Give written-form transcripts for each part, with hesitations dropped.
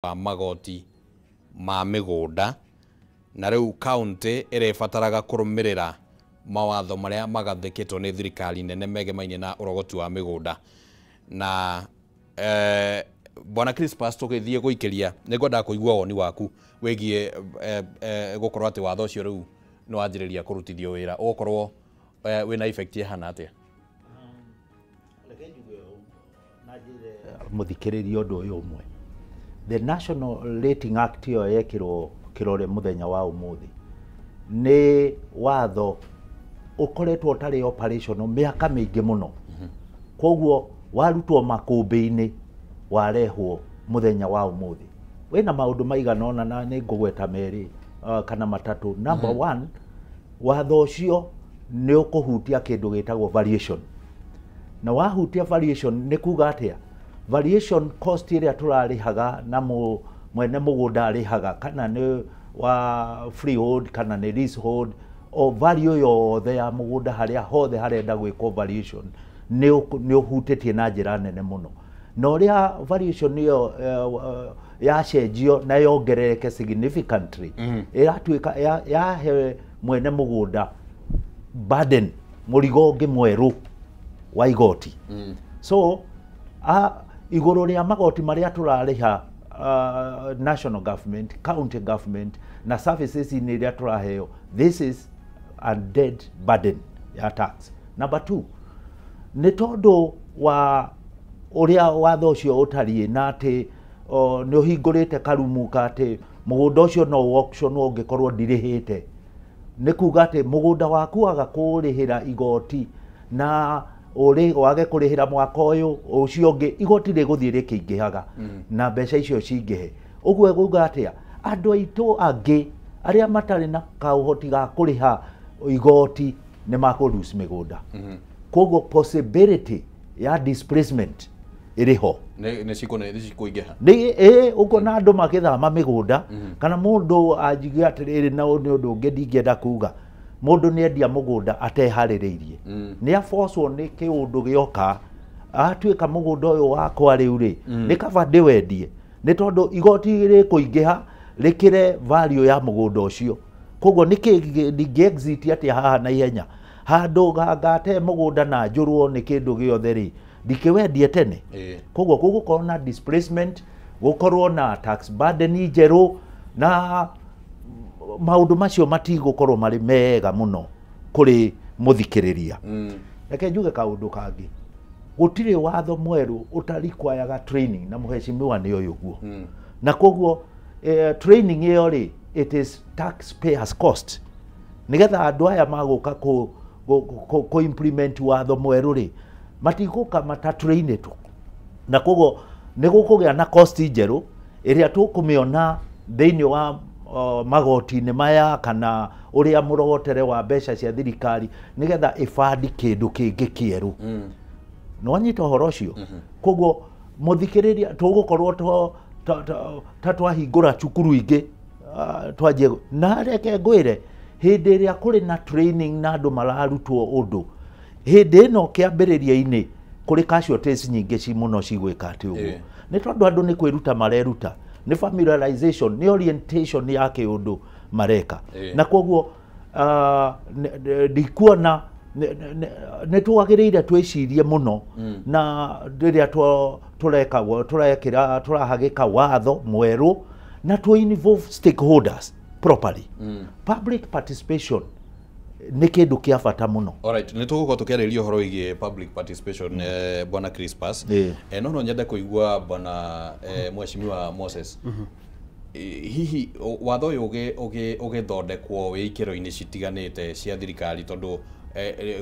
wa magoti ma migunda na riu county irebataraga kurumirira mawatho maria magathikitwo ni thirikari nene megemaine na urogoti wa migunda na Bwana Crispas tugithie guikiria ningwenda kuigua woni waku wegie gukorwo ati watho cio riu no wanjiriria kurutithio wira ukorwo wina effect hana atia muthikiririo ndu uyu umwe the National Rating Act yo yekirwo kirore muthenya wa umuthi ni watho ukoretwo tari operational miaka mingi muno koguo warutwo makumbi-ini warehwo muthenya wa umuthi wina maundu maiganona na ni ngugweta meri kana matatu. Number one, watho ucio ni ukuhutia kindu gitagwo variation, na wahutia variation ni kuga atia variation cost iria turarihaga na mwene mugunda arihaga kana ni wa freehold kana ni leasehold o value yothe ya mugunda haria hothe harenda gwikwo variation ni uhutitie na njira nene muno na uria variation niyo yacenjio na yongerereke significantly iratuika yahe mwene mugunda burden murigo ungi mweru wa igoti so iguru ria magoti maria turariha national government, county government na services in iria turaheo, this is a dead burden ya tax. Number two, ni tondu wa uria watho ucio utari na ati ni uhingurite karumuka ati mugunda ucio no auction ungikorwo ndirihite ni kuga ati mugunda waku aga kurihira igoti na uri wage kurihira mwaka uyu ucio ungi igoti riguthie rikiingihaga na mbeca icio cingihe uguo guga atia andu aitu angi aria matari na kauhoti ga kuriha igoti ni makurusi migunda koguo possibility ya displacement iriho ne cikuingiha ni uko na andu magithama migunda kana mundu anjige atiriri na undu ungi ndingienda kuga mundu ni endia mugunda atehaririirie ni aforcwo ni kiundu gioka atuika mugunda uyu wakwa riu ri ni kaba ndiwendie ni tondu igoti rikuingiha rikire value ya mugunda ucio koguo niki exit ati haha na ihenya handu ngate mugunda na njurwo ni kindu giothe ri ndikiwendie tene koguo gugukorwo na displacement gukorwo na tax burden njeru na maundu macio matigukorwo mari mega muno kuri muthikiriria reke njuge kaundu kangi gutire watho mweru utarikwayaga training na muheshimiwa ni uyu guo na koguo training iyo ri it is taxpayers cost nigetha andu aya maguka ko implement watho mweru ri matiguka matatrainetwo na koguo nigukugia na cost njeru iria tukumiona thiini wa magoti-ini maya kana uria murogotere wa mbeca cia thirikari nigetha ifandi kindu kingi kieru no anyita horo ucio koguo muthikiriria tugukorwo twahingura cukuru ingi twanjie na reke ngwire hindi iria kuri na training na andu mararutwo undu hindi ino kiambiriria-ini kuri casualties nyingi ci muno cigwika ati uguo ni tondu andu ni kwiruta mareruta ni familiarization ni orientation ya kiundu mareka na koguo ndikuona ne tuagiriire twicirie muno na riria turahagika watho mweru na tu involve stakeholders properly public participation ni kindu kia bata muno. Alright, ni tugukorwo tukiariria uhoro wigie public participation Bwana Crispas no nyende kuigua Bwana Mheshimiwa Moses hihi watho uyu ugithondekwo wi ikiro-ini citiganite cia thirikari tondu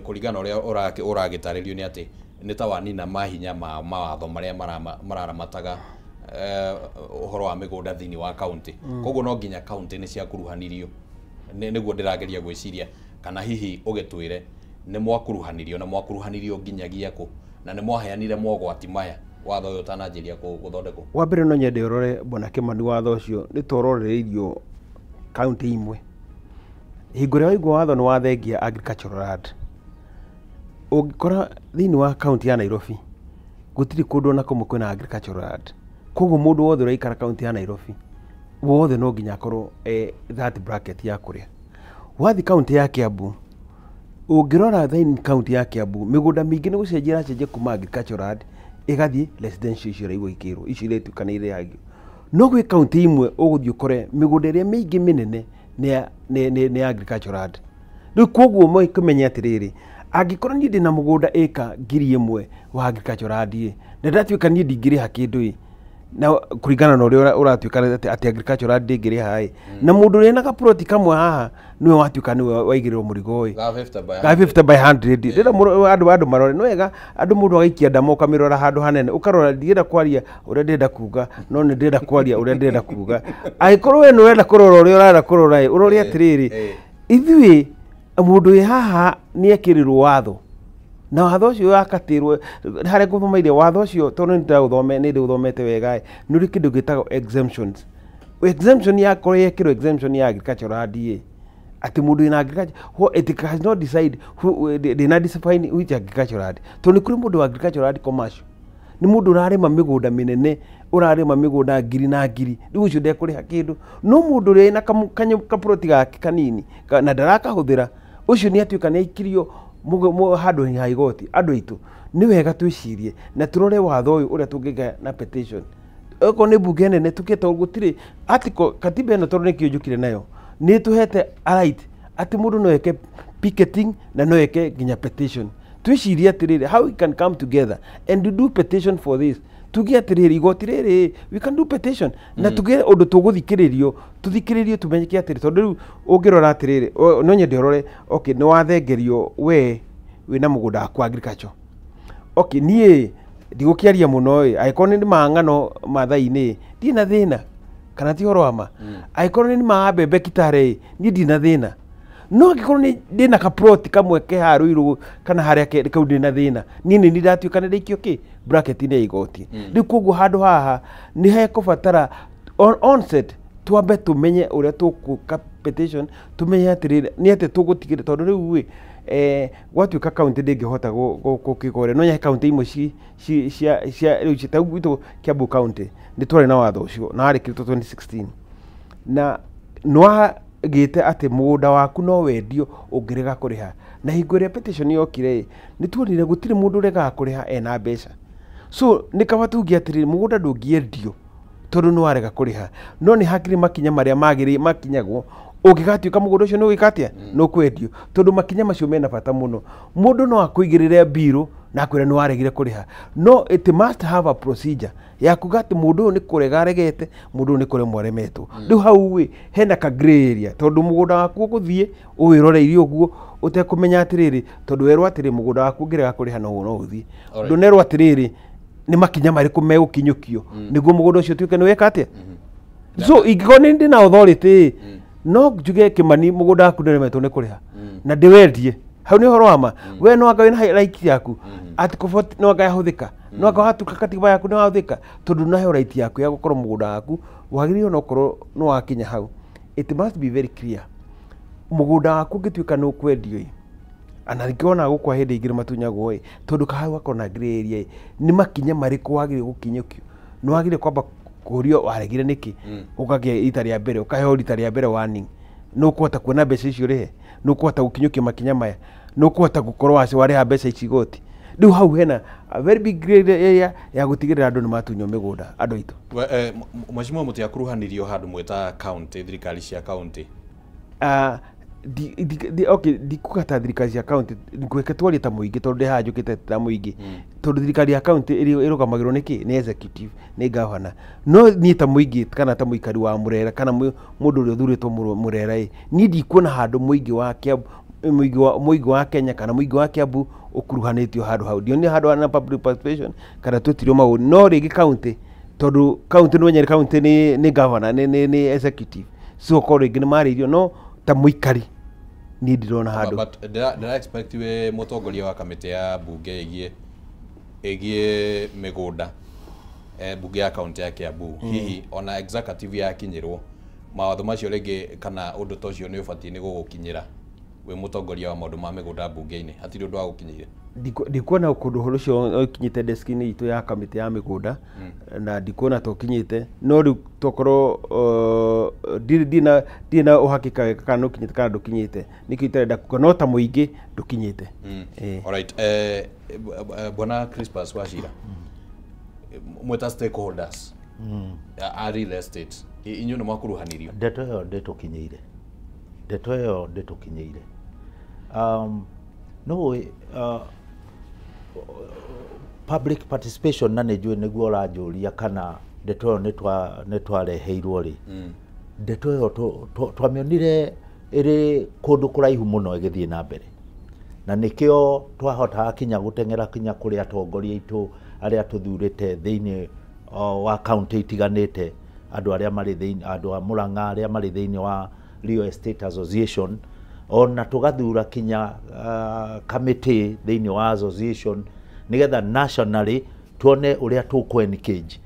kuringana uria uragitaririo ni ati ni ta wanina mahinya ma mawatho maria mararamataga uhoro wa migunda thiini wa county koguo no nginya county ni cia kuruhanirio niguo ndirageria gwiciria kana hihi ugitwire ni mwakuruhanirio na mwakuruhanirio nginyagia ku na ni mwaheanire mogwati maya watho uyu utananjiria guthondekwo wa mbere no nyende urore Bwana Kimani watho ucio ni tororeirio county imwe hingure waigwa watho ni wathengia agricultural land ungikora thiini wa county ya Nairobi gutiri kundu na kumwe kwina agricultural land koguo mundu wothe uraikara kaunti ya Nairobi wothe no nginya akorwo that bracket ya kuria. Wathi kaunti ya Kiambu ungirora then kaunti ya Kiambu migunda mingi ni gucenjia cenjia kuma agricultural land igathie residential icio raigwo ikirwo ici iretu kana ire yagio. No gwi kaunti imwe uguthie ukore migunda iria mingi minene ni agricultural land. Riu koguo mo ikumenya atiriri angikorwo ni ndina mugunda eka 1000 wa agricultural land na ndatuika ni ndingiriha kindu na kuringana na uria uratuika ati agricultural land ndingiriha na mundu rena ka plot kamwe haha niwe watuika niwe waigirirwo murigo ga 50 by 100 rira andu marore no wega andu mundu agaikia ndamo kamirora handu hanene ukarora ndirenda kwaria uria ndenda kuga no ni ndenda kwaria uria ndenda kuga aikorwo we no wenda kurora uria urara kurora urori atiriri ithui mundu wi haha ni ekirirwo watho na watho ucio akatirwo hare guthomeire watho ucio tondu ndi uthomete wega ni uri kindu gitagwo exemptions. Exemption ya kore yekirwo exemption ya agricultural land ati mundu ina agriculture it has not decide who they not define which agricultural land to ni kuri mundu wa agricultural land commercial ni mundu urarima migunda minene urarima migunda ngiri na ngiri riu ucio ndekuriha kindu no mundu ri na kaproti gake kanini na ndarakahuthira ucio ni atuika ni ikirio handu ha igoti andu aitu ni wega twicirie na turore watho uyu uria tungiga na petition oko ni bunge nene tukita gutire article katiba ino tondu nikio njukire nayo ni tuhete right ati mundu no eke picketing na no eke ginya petition twicirie atiriri how we can come together and do petition for this tugia atiriri igoti riri we can do petition na tugia undu tuguthikiririo tuthikiririo tumenyeke atiri tondu riu ungirora atiriri no nyende urore okay ni wathengerio we wina mugunda wa agriculture okay nie ndigukiaria muno aikorwo ni mangano mathaini ndina thina kana ti horo ama aikorwo ni maambembe kitare ni ndina thina no gikorwo ni ndina ka plot kamwe ke haruiru kana haria ke kau ndina thina nini ni ndatuika ni ndikio ki bracket ni igoti riu koguo handu haha ni hekubatara onset twambe tumenye uria tukuka petition tumenye atiriri ni ate tugutigire tondu riu gwatuika kaunti ndingihota gukigore no nya kaunti imwe cia riu cita gwitu Kiambu county ni twari na watho ucio na ari kirito 2016 na no gite ati mugunda waku no wendio ungirega kuriha na hingo ria petition yokire ni tuonire gutire mundu rega kuriha ena mbeca so ni kabatugi atiriri mugunda ndungiendio tondu no arega kuriha no ni hakiri makinya maria magiri makinyagwo ungigatuika mugunda ucio no wikatia no kwendio tondu makinya macio mena bata muno mundu no akuigirire biru na kwira no aregire kuriha no it must have a procedure ya kugati mundu ni kurega regete mundu ni kure mwaremetwo riu hau we hena ka gray area tondu mugunda waku guthie uwiroreirio uguo utekumenya atiriri tondu werwo atiri mugunda waku ngirega kuriha no uthie ndonerwo atiriri ni makinya mariku megukinyukio niguo mugunda ucio tuike ni wekatia so igikoni ndi na authority no njuge Kimani mugunda waku nderemetwo ni kuriha na ndiwendie hau ni horo wama we no anga wina right yaku ati kufoti no anga yahuthika no anga hatuka katiba yaku no yahuthika tondu na he right yaku ya gukorwo mugunda waku wagirio no korwo no wakinya hau it must be very clear mugunda waku ngituika no kwendio ana ngiona gukwa hindi ingire matunyagwo tondu kahau akona gray area ni makinya mariku wagire gukinyukio no wagire kwamba kurio waregire niki ukagia ita ria mbere ukaheo ita ria mbere warning no kuhota kuona mbeca icio rihe no kuhota gukinyukia makinya maya no kuhota gukorwo aci wariha mbeca ici igoti riu hau hena a very big grade area ya gutigirira andu ni matunyo migunda andu itu mwashimwa mutiakuruhanirio handu mweta county thirikari cia county okay ndikugata thirikari cia county ngweke twari ta muingi tondu ndihajukite ta muingi tondu thirikari ya county irugamagirwo niki ni executive ni governor no ni ta muingi kana ta muikari wa Murera kana mundu uri uthuritwo Murera ni ndikuona handu muingi wa Kiambu muingi wa Kenya kana muingi wa Kiambu ukuruhanitio handu hau ndio ni handu na public participation kana twitirio maundu no rigi county tondu county no nyeri county ni governor ni executive so ko rigi ni maririo no ta muikari ni ndirona handu but did I expect we mutongoria wa kamite ya bunge egie migunda bunge ya county ya Kiambu hihi ona executive ya kinyirwo mawatho macio rege kana undu tocio ni ubatie ni gugukinyira we mutongoria wa maundu ma migunda bunge-ini atiri undu wa gukinyeire ndikuona kundu horo cio kinyite desk-ini itu ya kamiti ya migunda na ndikuona to kinyite no riu tokorwo dina uhakika kana ukinyite kana ndukinyite nikio itarenda kuga no ta muingi ndukinyite alright bwana Crispus Wachira mweta stakeholders a real estate inyu no makuruhanirio ndeto yo nditukinyeire no public participation na nejwe niguo uranjuria kana ndeto yo nĩ twareheirwo ri ndeto yo twamionire iri kundu kuraihu muno igithie na mbere na nikio twahota kinya gutengera kinya kuri atongoria itu aria tuthurite thiini wa county itiganite andu aria mari thiini andu a Murang'a aria mari thiini wa Real Estate Association ona tugathura kinya committee thiini wa association nigetha nationally tuone uria tuku engage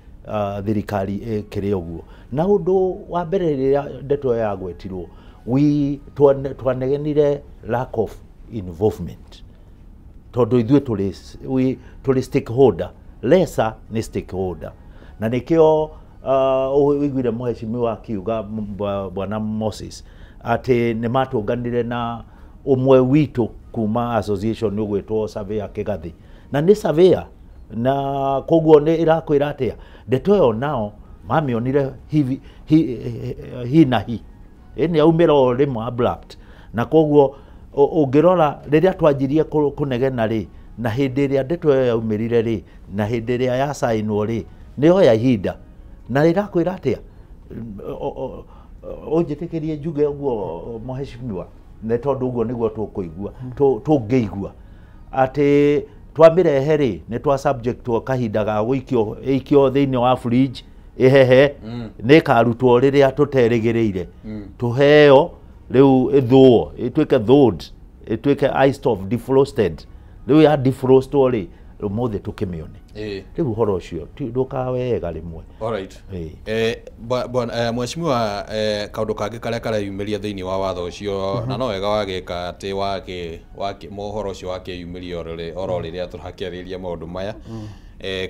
thirikari kire uguo na undu wa mbere ria ndeto ya gwetirwo twanegenire lack of involvement tondu ithuĩ tuli stakeholder lesser ni stakeholder na nikio uiguire muheshimiwa akiuga bwana Moses ati ni matunganire na umwe witu kuma association ugwitwo Surveyor Kigathi na ni surveyor na koguo ni irakwira atia ndeto yo nao mamionire hi na hi ni aumira rimwe abrupt na koguo ungirora riria twanjirie kunegena ri na hindi ria ndeto yo yaumirire ri na hindi ria ya sainwo ri niyo ya ihinda na rirakwira atia unjitikirie njuge uguo muheshimiwa ne tondu uguo niguo tukuigua tungeigua ati twamirehe ri ni twa subject to kahinda ga guikio thiini wa fridge ihehe ni karutwo riria tuterigireire tuheo riu ithuo itwike thawed itwike iced of defrosted riu ya defrostwo ri mothe tukimione riu horo ucio ndukawega rimwe alright mheshimiwa kaundu kangi karia kareyumiria thiini wa watho ucio na no wega wagika ati wake mohoro ucio wakeyumiria oro riria turakiariria maundu maya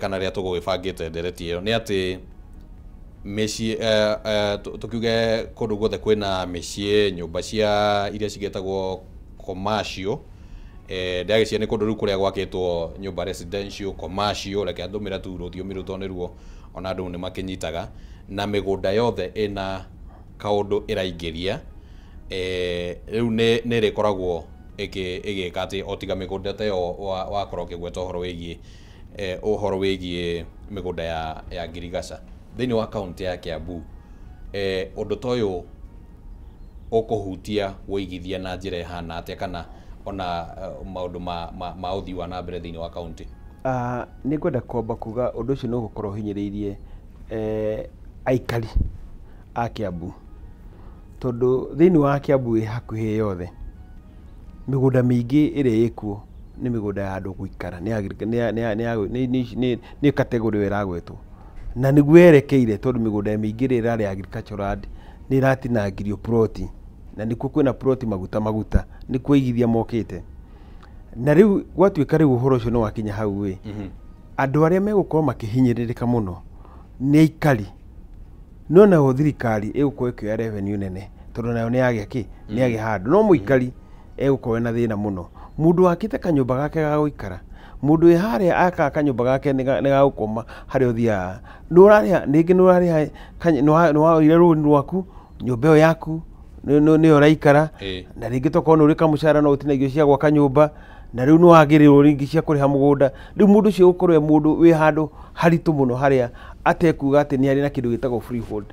kana riria tugugibangite ndereti iyo ni ati meci tukiuge kundu guothe kwina meci nyumba cia iria cigetagwo commercial ndagiciria ni kundu riu kuria gwakitwo nyumba residential commercial reke andumira tu ruthiomi rutoneruo ona andu ni makinyitaga na migunda yothe ina kaundu iraingiria riu ni rikoragwo igika ati otiga migunda ta yo wakorwo kigweta uhoro wigie migunda ya Girigaca thiini wa county ya Kiambu undu toyo ukuhutia woigithia na njira ihana atia kana ona maundu ma uthii wa na mbere thiini wa county ni kwenda kwamba kuga undu ucio no gukorwo hinyiriirie aikari a Kiambu tondu thiini wa Kiambu hakuhi yothe migunda mingi iri ikuo ni migunda ya andu guikara ni category iragwetwo na niguo erekeire tondu migunda mingi irari agricultural land ni ratinangirio ploti na nikuo kwina ploti maguta nikuo igithia mokite na riu gwatuika riu uhoro ucio no wakinya hau we andu aria megukorwo makihinyiririka muno ni aikari no na thirikari igukorwo ikioya revenue nene tondu nayo ni yagia ni yagia handu no muikari egukorwo na thina muno mundu akite kanyumba gake ga guikara mundu iharia aka kanyumba gake ni ga gukoma hari uthia nuraria ningi nuraria no ire runi rwaku nyumba yo yaku ni oraikara na ringi tokorwo uri kamucara no utinagio cia gwaka nyumba na riu no wagirirwo ringi cia kuriha mugunda riu mundu ucio ukorwe mundu wi handu haritu muno haria atekuga ati ni ari na kindu gitagwo freehold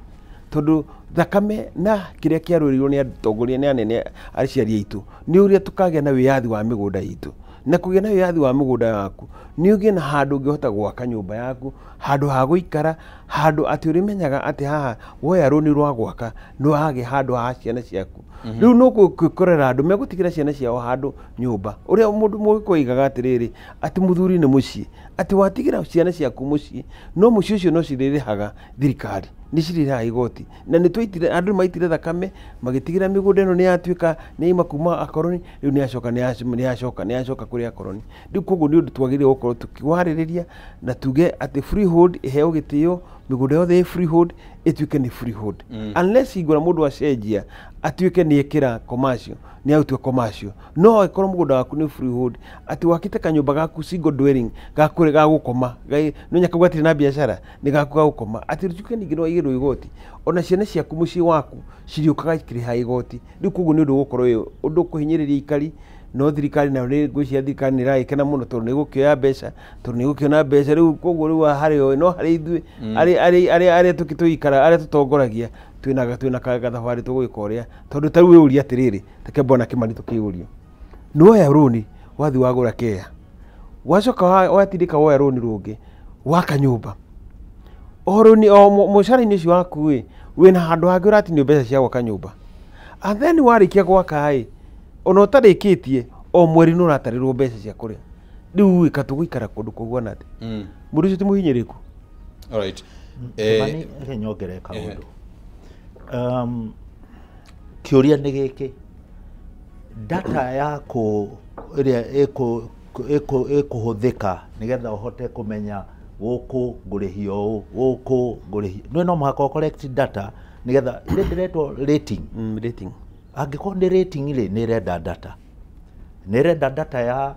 tondu thakame na kiria kiarurirwo ni atongoria ni anene ariciari itu ni uria tukagia na wiyathi wa migunda itu na kugia na wiyathi wa migunda yaku ni ugie na handu ungihota gwaka nyumba yaku handu ha guikara handu ati urimenyaga ati haha woya runi rwa gwaka no hage handu ha ciana ciaku riu no kukorera andu megutigira ciana ciao handu nyumba uria mundu mukoigaga atiriri ati muthuri ni mucii ati watigira ciana ciaku mucii no mucii ucio no ciririhaga thirikari nĩ cirĩhaga igoti na nĩ twaitire andũ maitire thakame magĩtigĩra mĩgũnda ĩno nĩ yatuĩka nĩ yauma kuma akoroni rĩu nĩ yacoka kũrĩ akoroni rĩu koguo nĩ ũndũ twagĩrĩire gũkorwo tũkĩwarĩrĩria na tuge atĩ freehold ĩheo gĩtĩo mĩgũnda yothe ĩ freehold ĩtuĩke nĩ freehold unless hingũra mũndũ acenjia atuĩke nĩ ekĩra commercial nĩ autue commercial no ĩkorwo mũgũnda waku nĩ freehold atĩ wakĩte kanyũmba gaku single dwelling gakũrĩ ga gũkoma no nyaka gwatirĩ na biacara nĩ gaku ga gũkoma atĩ rĩtuĩke ningĩ no igĩrwo igoti ona ciana ciaku mũciĩ waku cirĩũkaga ikĩrĩha igoti rĩu koguo nĩ ũndũ gũkorwo ũndũ kũhinyĩrĩria ikari no thirikari nayo nĩ ngwĩciria thirikari nĩ ĩragĩkena mũno tondũ nĩ gũkĩoya mbeca rĩu koguo rĩu harĩ o no harĩ ithuĩ arĩa tũikara arĩa tũtongoragia twĩna gathabarĩ tũgwĩka ũrĩa tondũ ta rĩu wĩũria atĩrĩrĩ reke Bwana Kimani tũkĩũrio nĩwoya rũni wathi wagũra kea wacoka watindĩka woya rũni rũngĩ waka nyũmba o rũni o mũcara-inĩ ũcio waku wĩna handũ hangĩ ũratinio mbeca cia gwaka nyũmba and then warĩkia gwaka ona ũtarĩkĩtie o mweri nĩ ũratarĩrwo mbeca cia kũrĩa rĩu wĩka tũgũikara kũndũ kũhuana atĩ mũndũ ũcio ti mũhinyĩrĩku. Alright. Reke nyongere kaũndũ kĩũria nĩ gĩkĩ data yaku ĩrĩa ĩkũhũthĩka nĩgetha ũhote kũmenya gũkũ ngũrĩhio ũũ gũkũ ngũrĩhio no mũhaka ũ collect data nĩgetha ĩrĩa ndĩretwo rating angĩkorwo nĩ rating nĩ ĩrenda data ya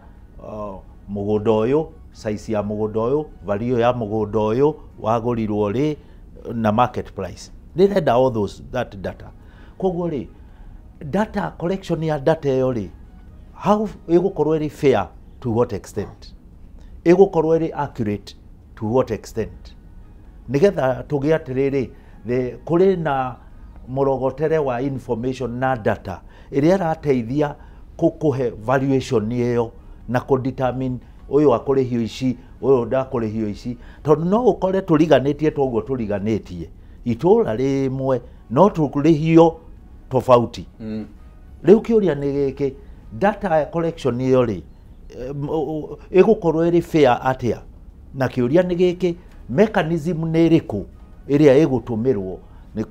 mũgũnda ũyũ size ya mũgũnda ũyũ value ya mũgũnda ũyũ wagũrirwo rĩ na market price nĩ ĩrenda all that data koguo rĩ data collection ya data ĩyo rĩ how ĩgũkorwo ĩrĩ fair to what extent ĩgũkorwo ĩrĩ accurate to what extent nĩgetha tũgĩe atĩrĩrĩ kũrĩ na mũrogotere wa information na data ĩrĩa ĩrateithia kũkũhe valuation ĩyo na kũdetermine ũyũ akũrĩhio ici ũyũ ndakũrĩhio ici tondũ no ũkore tũriganĩtie toguo tũriganĩtie itũũra rĩmwe no tũrĩhio tofauti rĩu kĩũria nĩ gĩkĩ data collection ĩyo rĩ ĩgũkorwo ĩrĩ fair atĩa na kĩũria nĩ gĩkĩ mechanism nĩ ĩrĩkũ ĩrĩa ĩgũtũmĩrwo nĩ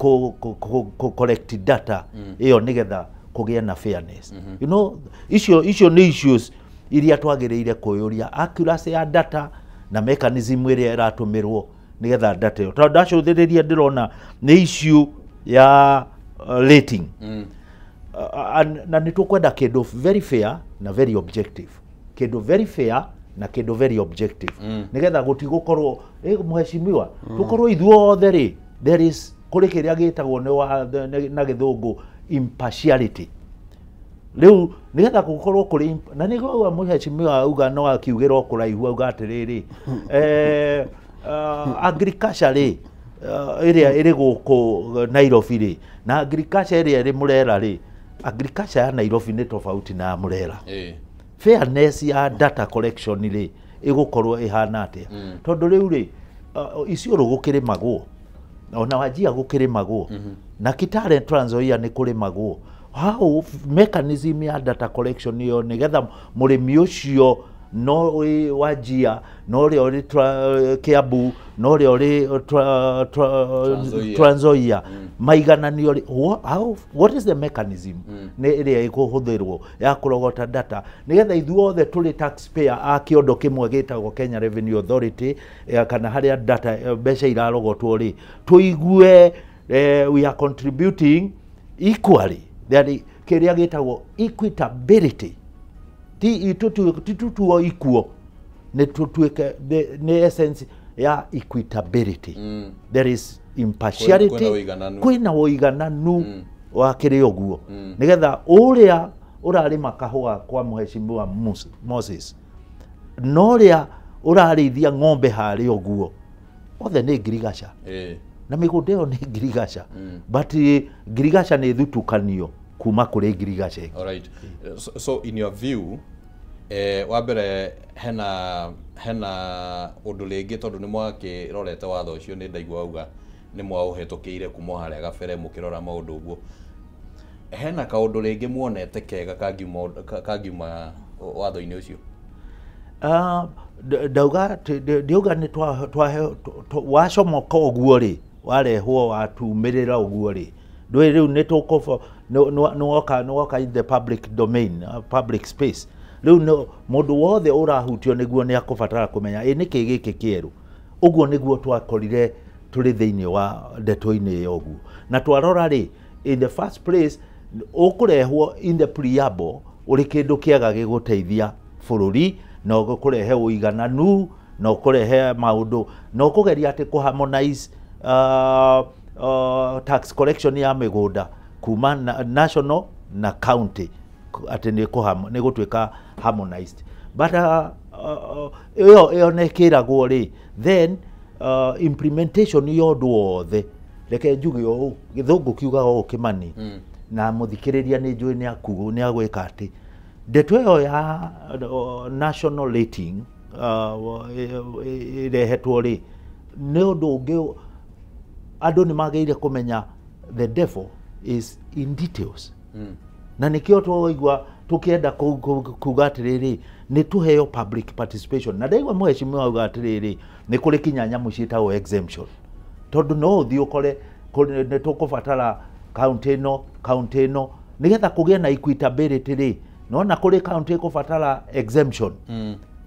collect data ĩyo nĩgetha kũgĩa na fairness you know icio nĩ issues iria twagĩrĩire kũyũria accuracy ya data na mechanism ĩrĩa ĩratũmĩrwo nĩgetha data ĩyo tondũ ndacũthĩrĩria ndĩrona nĩ issue ya rating na nĩ tũkwenda kĩndũ very fair na very objective kĩndũ very fair na kĩndũ very objective nĩgetha gũtigũkorwo mheshimiwa tũkorwo ithuothe rĩ there is kũrĩ kĩrĩa gĩtagwo na gĩthũngũ impartiality rĩu nĩgetha gũkorwo kũrĩ na nĩguo mheshimiwa auga no akiugĩrwo kũraihu auga atĩrĩrĩ agriculture rĩ ĩrĩa ĩrĩ gũkũ Nairobi rĩ na agriculture ĩrĩa ĩrĩ Murera rĩ agriculture ya Nairobi nĩ tofauti na Murera fairness ya data collection rĩ ĩgũkorwo ĩhana atĩa tondũ rĩu rĩ Isiolo gũkĩrĩmagwo ona Wajir gũkĩrĩmagwo na Kitale Trans Nzoia nĩ kũrĩmagwo how mechanism ya data collection ĩyo nĩgetha mũrĩmi ũcio no ũrĩ Wajir no ũrĩa ũrĩ Kiambu no ũrĩa ũrĩ Trans Nzoia maigananio what is the mechanism ĩrĩa ĩkũhũthĩrwo ya kũrogota data nĩgetha ithuothe tũrĩ taxpayer a kĩondo kĩmwe gĩtagwo Kenya Revenue Authority kana harĩa data mbeca irarogotwo rĩ tũigue we are contributing equally kĩrĩa gĩtagwo equitability ti tutuo ikuo nĩ tũtuĩke nĩ essence ya equitability there is impartiality kwĩna ũigananu wa kĩrĩ ũguo nĩgetha ũrĩa ũrarĩma kahũa kwa mheshimiwa Moses no ũrĩa ũrarĩithia ng'ombe harĩ ũguo othe nĩ ngirigaca na mĩgũnda ĩyo nĩ ngirigaca but ngirigaca nĩ thutukanio kuma kũrĩ ngirigaca. Alright, so in your view wa mbere hena ũndũ rĩngĩ tondũ nĩ mwakĩrorete watho ũcio nĩ ndaigua auga nĩ mwaũhetũkĩire kuma harĩa gabere mũkĩrora maũndũ ũguo hena kaũndũ rĩngĩ muonete kega kangiuma watho-inĩ ũcio? Ndauga nĩ wacomoka ũguo rĩ warehwo watumirira uguo ri ndwe riu nĩwoka in the public domain, public space. Riu mundu wothe urahutio niguo ni akubatara kumenya niki giki kieru. Uguo niguo twakorire turi thiini wa ndeto-ini yo uguo. Na twarora ri, in the first place ukurehwo in the preamble uri kindu kiega giguteithia bururi na ukurehe uigananu na ukurehe maundu na ukugeria ati kuharmonize tax collection ya migunda kuma national na county ati ni gutwika harmonized. But iyo nekiragwo ri, then implementation yondu wothe reke njuge o githungu kiuga o Kimani na muthikiriria ni njui ni akugu ni agwika ati ndeto iyo ya national rating irehetwo ri ni undu ungi andu ni magiire kumenya the devil is in details. Na nikio twaigua tukienda kuga atiriri ni tuheo public participation. Na ndaigua mheshimiwa auga atiriri ni kuri kinya nyamu ciitagwo exemption, tondu no uthi ukore ni tukubatara county no nigetha kugie na equitability ri no kuri county kubatara exemption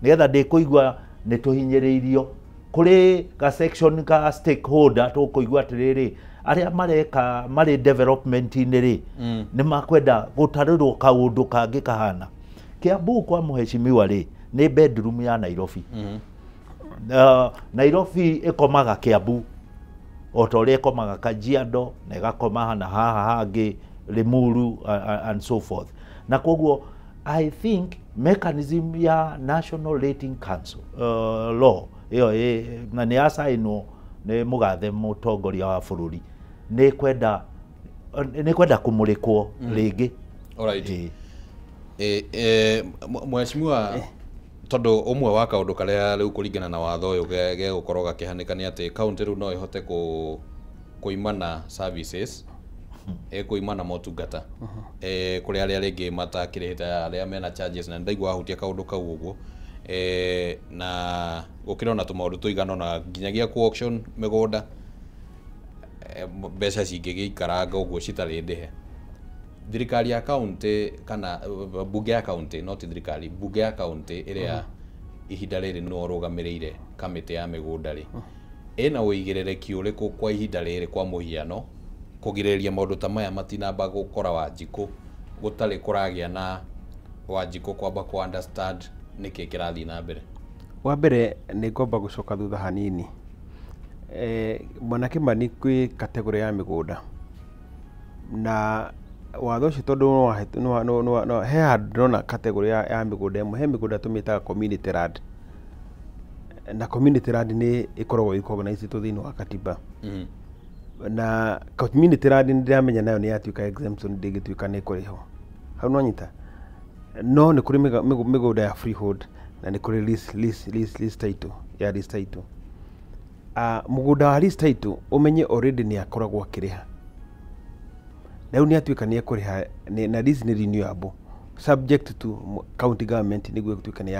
nigetha ndikuigua ni tuhinyiriirio kuri ka section ka stakeholder tukuigua atiriri aria mari development ini ri ni makwenda gutarirwo kaundu kangi kahana. Kiambu kwa mheshimiwa ri ni bedroom ya Nairobi. Nairobi ikomaga Kiambu otoria ikomaga Kajiado na igakoma hana haha hangi Limuru and so forth. Na koguo I think mechanism ya National Rating Council law iyo na ni asainwo ni mugathe mutongoria wa bururi ni kwenda kumurikwo ringi. Alright. Mheshimiwa, tondu umwe wa kaundu karia riu kuringana na watho uyu ge gukorwo gakihanika ni ati county riu no ihote kuimana services kuimana motungata kuri aria ringi matakirite aria mena charges, na ndaigua ahutia kaundu kau uguo na gukirona tumaundu tuigana na nginyagia ku auction migunda mbeca cingigiikaranga uguo citari ndihe. Thirikari ya county kana bunge ya county, not thirikari, bunge ya county iria ihinda riri no rugamiriire kamiti ya migunda ri ena uigirereki uriku kwa ihinda riri kwa muhiano kugiriria maundu ta maya matinamba gukora Wanjiku gutari kuragia na Wanjiku kwamba ku understand niki kirathi na mbere? Wa mbere ni ngomba gucoka thutha hanini. Mwana Kimani kwi kategori ya migunda na watho ucio tondu no he handu na kategori ya migunda imwe he migunda tumitaga community land, na community land ni ikoragwo recognized thiini wa katiba. Na community land ndiramenya nayo ni yatuika exemption ndigituika ni kuriho hau no nyita no ni kuri migunda ya freehold na ni kuri list title ya list title. Mugunda wa list title umenye already ni akoragwo akiriha na ni atuika ni akuriha na this ni renewable subject to county government ni gutuika ni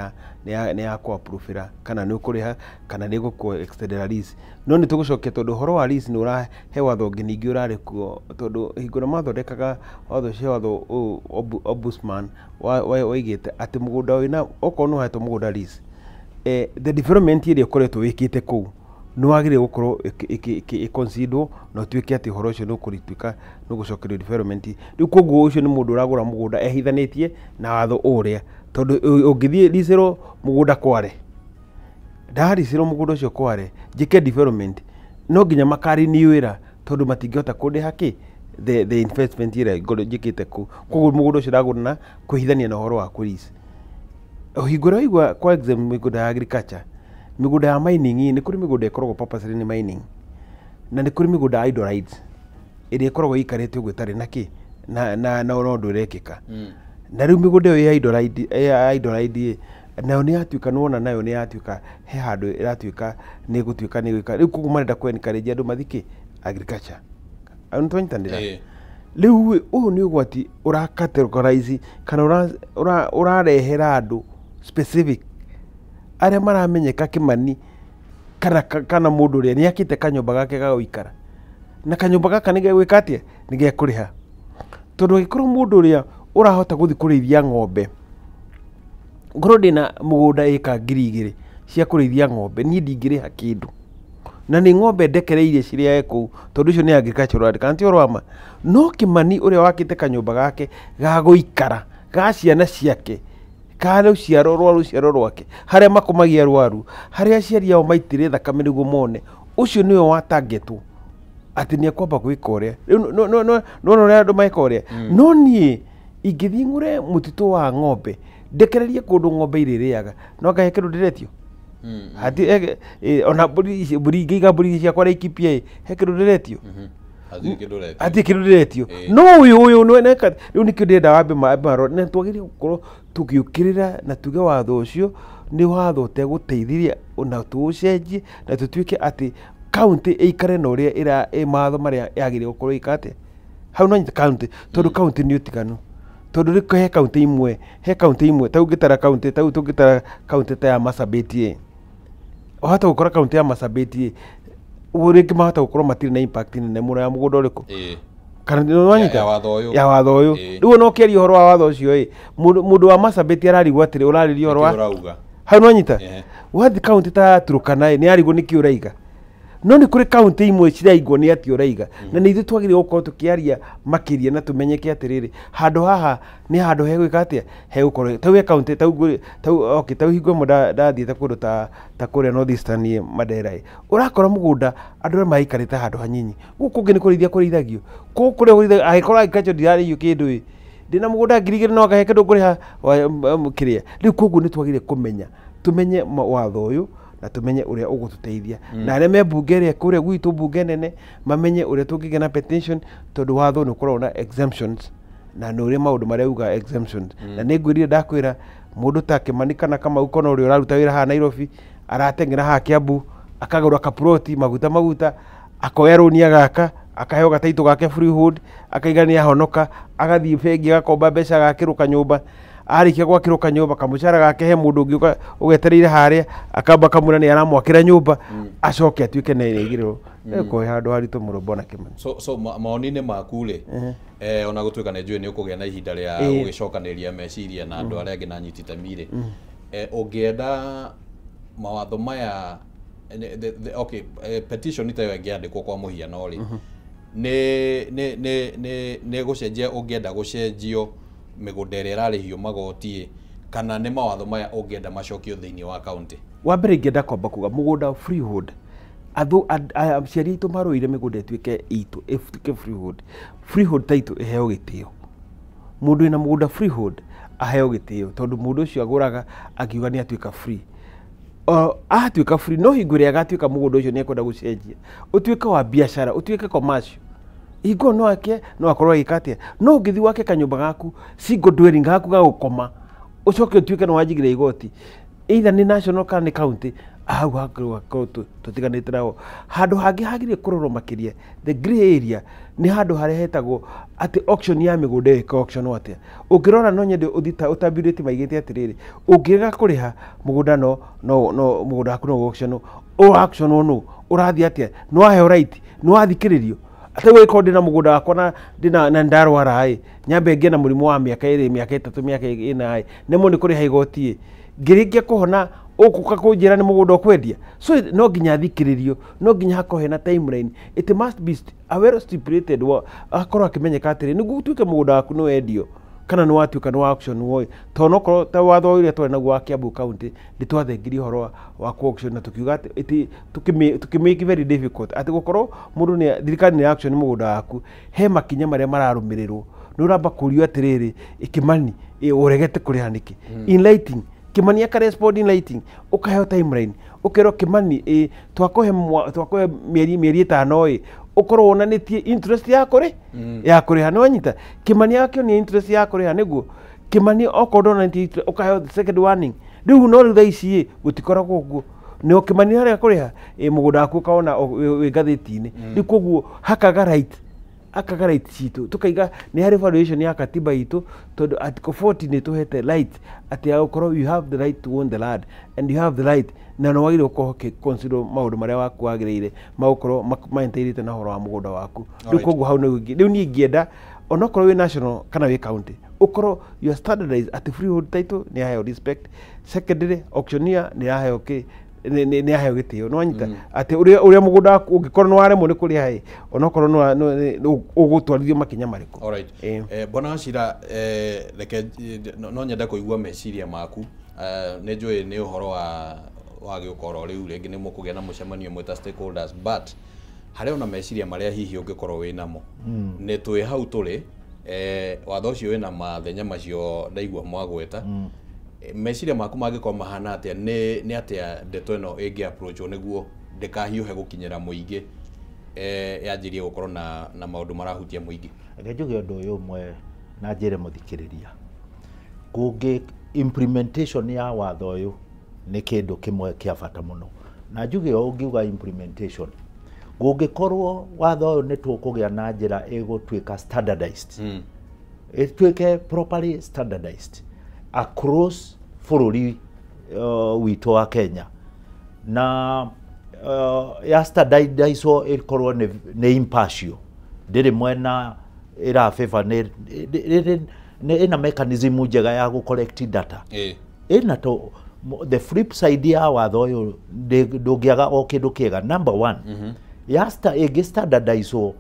ya ko approve kana ni ukuriha kana ni guko extended lease. No ni tugucokia tondu horo wa lease ni ura he watho ngingi urari kuo tondu hingura mathondekaga watho cia watho ombudsman waigite ati mugunda wina oko no hato mugunda lease the development area koretwo wikite ku no wagire gukorwo consider no tuike ati horo ucio no kurituika no gucokerio development. Riu koguo ucio ni mundu uragura mugunda ehithanitie na watho uria tondu ungithie lisero mugunda Kware ndari siro mugunda ucio Kware jike development no nginya makari ni wira tondu matingihota kundiha ki the investment ira jikite ku koguo mugunda ucio ndagura na kuhithania na horo wa kulisi hingura igwa kwa example migunda ya agriculture. Migunda ya mining ni kuri migunda ikoragwo purposely ni mining na ni kuri migunda idle rights iria ikoragwo ikarite gwitari naki na no ndurekeka na riu migunda yo ya idle right nayo ni atuika nona nayo ni atuika he handu iratuika ni gutuika ni gwika riu koguo marenda ku encourage andu mathiki agriculture antu ntandira riu uyu ni ugwati urakategorize kana urarehera andu specific aria maramenyeka Kimani kana mundu ria ni akite kanyomba gake ga guikara na kanyumba gaka nä gegwä atä nä gekå rä ha tondå agä korwo må ndå å rä a å rahota gå thiä kå rä ithia ng'ombe ngorwo ndä na må gå nda ĩka 2,000 cia kå rä ithia ng'ombe niä ndingä rä ha kä ndå na nä ng'ombe ndekereirie cirä kå u tondå å cio nä agricultural kana ti orwama no Kimani å rä a wakä te kanyumba gake gagå ikara ga ciana ciake ka rũciaro rwa rũciaro rwake harĩa makomagia arwaru harĩa aciari ao maitire thakame nĩguo mone ũcio nĩwe watangetwo atĩ nĩ ekwamba gwĩka ũrĩa no ũrĩa andũ meka ũrĩa no niĩ ingĩthiĩ ngũre mũtitũ wa ng'ombe ndekererie kũndũ ng'ombe irĩrĩaga no ngahe kĩndũ ndĩretio ona mbũri ngĩiga mbũri ciakwa Laikipia he kĩndũ ndĩretio atä kä ndå ndä retio no å yå rä u nä kä o ndä enda wambe marore na twagä rie gå korwo tå gä å kä rä ra na tuge watho å cio nä watho å tegå teithĩria na tå å cenjie na tå tuä ke atä kauntä ĩikare na å rä a matho marä a yagä rä gå korwo ĩka atä hau no nyita kauntä tondå kauntä nä å tiganu tondå rä he kauntä imwe tau ngä tara kauntä tau tå ngä tara kauntä ta ya Marsabit wahota gå kora kauntä ya Marsabit rĩngĩ mahota gũkorwo matirĩ na impact nene mũno ya mũgũnda ũrĩkũ kana nĩwanyita ya watho ũyũ rĩu no ũkĩaria ũhoro wa watho ũcio mũndũ wa Marsabit ararigwo atĩrĩ ũrarĩria ũhoro wa hau nĩwanyita wathi kaunti ta Turkana nĩ arigwo nĩkĩ ũraiga no nĩ kũrĩ kaunti imwe ciraigwo nĩ atĩ ũraiga na nĩ ithuĩ twagĩrĩirwo gũkorwo tũkĩaria makĩria na tũmenyeke atĩrĩrĩ handũ haha nĩ handũ hegwĩka atĩa hegũkorwo tau kaunti tau hingo ĩmwe ndathiĩte kũndũ ta kũrĩa North Eastern Mandera ũrakora mũgũnda andũ arĩa maikarĩte handũ hanyinyi gũkũ kũngĩ nĩ kũrĩithia kũrĩithagio kũrĩa agĩkorwo agriculture ndirarĩirio kĩndũ ndĩna mũgũnda 2,000 no ngahe kĩndũ ngũrĩha kĩrĩa rĩu koguo nĩ twagĩrĩire kũmenya tũmenye watho ũyũ na tumenye uria ugututeithia na arĩa me bunge ĩrĩa kũrĩa gwitũ bunge nene mamenye uria tũngĩgĩa na petition tondũ watho nĩ ũkoragwo na exemptions na nĩ ũrĩa maũndũ marĩa uga exemptions na nĩ ngwĩrire ndakwĩra mũndũ ta Kimani kana Kamau Kono ũrĩa ũraruta wĩra haha Nairobi arateng'era haha Kiambu akagũra kaploti maguta akoya rũni agaka akaheo gataitũ gake freehold akaiga nĩ ahonoka agathiĩ bengi agakomba mbeca gakĩrwo kanyũmba arikia gwakĩrwo kanyũmba kamũcara gake he mũndũ ũngĩ ũgetereire harĩa akamba kamwĩra nĩ aramwakĩra nyũmba acoke atuĩke nĩ aigĩrĩrwo kohe handũ haritũ mũno Bwana Kimani so maoni-inĩ maku rĩ ona gũtuĩka nĩ njũĩ nĩ ũkũgĩa na ihinda rĩa gũgĩcokanĩria meciria na andũ arĩa angĩ na anyiti itemi rĩ ũngĩenda mawatho maya petition ta ĩyo ĩngĩandĩkwo kwa mũhiano rĩ nĩ gũcenjia ũngĩenda gũcenjio mĩgũnda ĩrĩa ĩrarĩhio magoti kana nĩ mawatho maya ũngĩenda macokio thĩinĩ wa kaunti wa mbere ingĩenda kwamba kuga mũgũnda freehold aciari aitũ marũire mĩgũnda ĩtuĩke itũ ĩtuĩke freehold title ĩheo gĩtĩo mũndũ wĩna mũgũnda freehold aheo gĩtĩo tondũ mũndũ ũcio agũraga akiuga nĩ atuĩka free atuĩka free no hingo ĩrĩa agatuĩka mũgũnda ũcio nĩ ekwenda gũcenjia ũtuĩke wa biacara ũtuĩke commercial hingo no akorwo agĩka atĩa no ũngĩthiĩ wake kanyũmba gaku single dwelling gaku ga gũkoma ũcoke ũtuĩke nĩ wanjigĩra igoti either nĩ national kana nĩ county hau hakorwo tũtiganĩte nao handũ hangĩ hagĩrĩire kũrorwo makĩria the grey area nĩ handũ harĩa hetagwo atĩ auction ya mĩgũnda ĩka auction atĩa ũngĩrora no nyende ũthiĩ ũtambirĩti maigĩte atĩrĩrĩ ũngĩrega kũrĩha mũgũnda no mũgũnda waku no auction no ũrathiĩ atĩa nĩ waheo right nĩ wathikĩrĩrio atĩ wĩko ndĩna mũgũnda wakwa na ndarwara nyambe ngĩe na mũrimũ wa mĩaka 2 mĩaka 3 mĩaka 4 nĩmo nĩ kũrĩha igoti ngĩrĩkia kũhona ũkũka kũnjĩra nĩ mũgũnda ũkwendia so no nginya thikĩrĩrio no nginya hakorwo hena timeline it must be a well stipulated akorwo akĩmenyeka atĩrĩ nĩguo ũtuĩke mũgũnda waku nĩ wendio kana nĩ watuĩka nĩ wa auction woĩ tondũ nokorwo ta watho ũrĩa twarĩ naguo wa Kiambu County nĩ twathengirie ũhoro wa auction na tũkiuga atĩ tũkĩmake very difficult atĩ gũkorwo mũndũ thirikari nĩ auction mũgũnda waku he makinya marĩa mararũmĩrĩrwo nĩ ũramba kũrio atĩrĩrĩ Kimani ũregete kũrĩha nĩkĩ in writing Kimani akarespond in writing ukaheo timeline ukero Kimani twakũhe mĩeri 5 ukorwo wonanĩtie interest ya kũrĩha nĩ wanyita Kimani akĩonia interest ya kũrĩha nĩguo Kimani okorwo ndonanĩtie ukaheo second warning rĩu no rĩu thaa ici gũtikoragwo ũguo nĩ Kimani harĩa kũrĩha mũgũnda waku ũkaona wĩ ngathĩti-inĩ rĩu koguo hakaga right akaga right citu tukaiga ni hari valuation ya katiba itu tondu article 40 ni tuhete right ati akorwo you have the right to own the land and you have the right na no wagire ko consider maundu maria waku wagirire magukorwo maintainite na horo wa mugunda waku ndikoguo hau riu ni ngienda onokorwo wi national kana wi county ukorwo you standardized at freehold title ni hayo respect secondary auctioneer ni hayo ni hayo gitio no anyita ati uria mugunda waku ungikorwo no waremwo ni kuria hai onokorwo no ugutwarithio makinya mariku. Alright, bona Shira reke no nyenda kuigua meciria maku ne njui ni uhoro wa giukoro riu ringi ni mukugia na mucemanio mweta stakeholders but hari ona meciria maria hihi ungikorwo wi namo ni twi hau turi watho ucio wina mathenya macio ndaigua mwagweta meciria maku magikorwo mahana atia ni atia ndeto ino ingi approach niguo ndikahiuhe gukinyira muingi yanjirie gukorwo na maundu marahutia muingi. Ngejuge undu uyu umwe na njire muthikiriria kungi implementation ya watho uyu ni kindu kimwe kia bata muno na njuge ungiuga implementation gungikorwo watho uyu ni tukugia na njira igutwika standardized itwike properly standardized across bururi witu wa Kenya na ya standardized ikorwo ni impartial ndiri mwena ira favor ni ina mechanism njega ya gu collect data ina to the flip side ya watho uyu ndungiaga o kindu kiega. Number 1 yasta igi standardized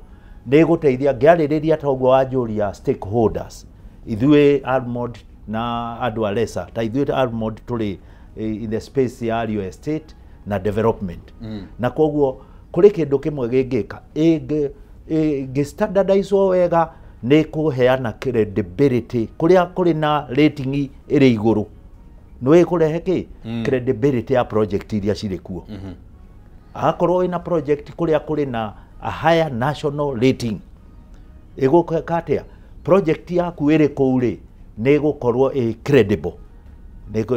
ni guteithia ngiaririria toguo wanjuria stakeholders ithui Almod na andu alesa ta ithui Almod tuli in the space ya real estate na development na koguo kuri kindu kimwe gingika igi standardized wega ni kuheana credibility kuria kuri na rating iri iguru no kurehe ki credibility ya project iria ciri kuo akorwo ina project kuria kuri na a higher national rating iguka atia project yaku iri kuuri ni gukorwo credible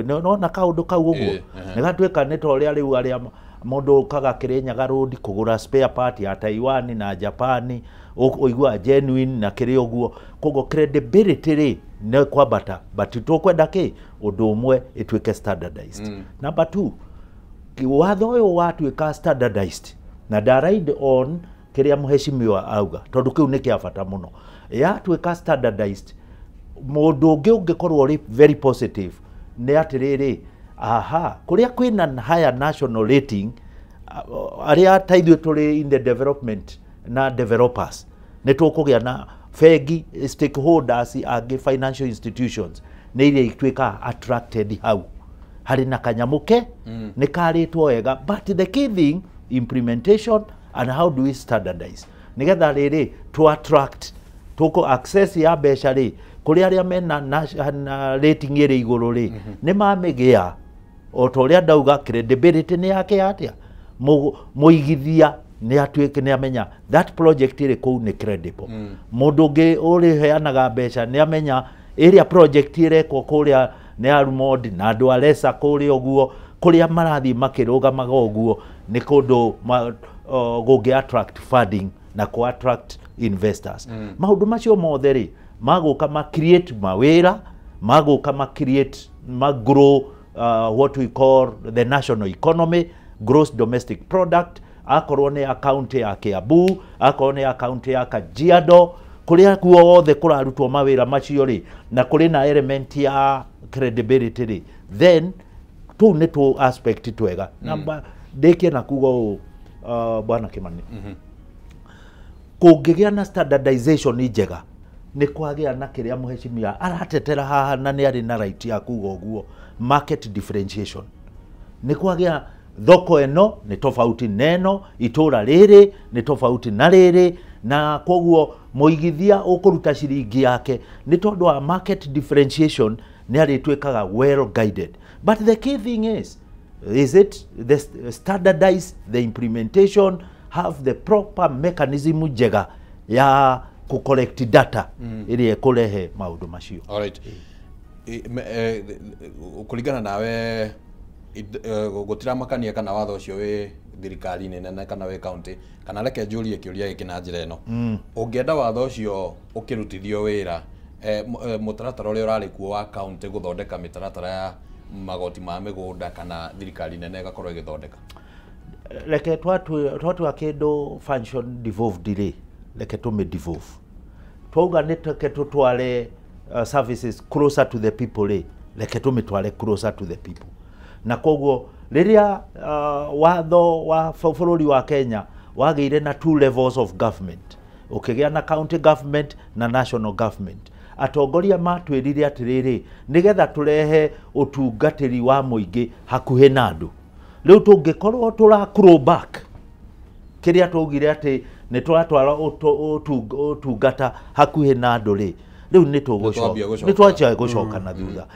no na kaundu kau uguo nigatwika ni to ria riu aria mundu kaga Kirinyaga road kugura spare part ya Taiwan na Japan uigua genuine na kiri uguo kogo credibility ri ne kwabata but tukwenda ki undu umwe itwike standardized. Number 2 watho uyu watwika standardized na direct on kiria muheshimiwa auga tondu kiu ni kia bata muno yatwika standardized mundu ungikorwo ri very positive ni atiriri kuria kwina higher national rating aria taithwe tuli in the development na developers ni tukugia na fegi stakeholders agi financial institutions ni iria itwika attracted hau hari na kanyamuke ni karitwo wega but the key thing implementation and how do we standardize nigetha riri to attract tuko access ya mbeca ri kuri aria mena rating iri iguru ri ni mamigia o to ria ndauga credibility ni yake atia muigithia ni atwike ni amenya that project iri ku ni credible mundu ngi uri heanaga mbeca ni amenya area project ire ko kuria ni Almod na andu alesa kuria uguo kuria marathi makirugamaga uguo ni kundu gungi attract funding na ku attract investors maundu macio mothe ri maguka ma create mawira maguka ma create grow what we call the national economy gross domestic product akorwo ni account ya Kiambu akorwo ni account ya Kajiado kuria kuothe kurarutwo mawira macio ri na kuri na element ya credibility ri then tu ni tu aspect twega namba ndike na kugo bwana Kimani kungigia na standardization ni njega ni kwagia na kiria muheshimiwa aratetera haha na ni ari na right ya kugo guo market differentiation ni kwagia thoko eno ni tofauti neno itura riri ni tofauti na riri na koguo muigithia ukuruta ciringi yake ni tondu wa market differentiation ni ari twikaga well guided but the key thing is it the standardize the implementation have the proper mechanism njega ya ku collect data ili ekurehe maundu macio. All right. Kuligana nawe gutira makania kana watho ucio wi thirikari nene kana we county kana reke njurie kiuria giki na njira ino ungienda watho ucio ukirutithio wira mutaratara uria urari kuo wa county guthondeka mitaratara ya magoti ma migunda kana thirikari nene igakorwo igithondeka reke twatu akindu function devolved ri reke tume devolve twauga niteke tutware services closer to the people ri reke tumitware closer to the people na koguo riria watho wa bururi wa Kenya wageire na 2 levels of government ukigia na county government na national government atongoria matwirire atiriri nigetha turehe utungatiri wa muingi hakuhe na andu riu tungikorwo tura back kiria tugire ati ni twatwara utungata hakuhe na andu ri riu ni twajia gucoka na thutha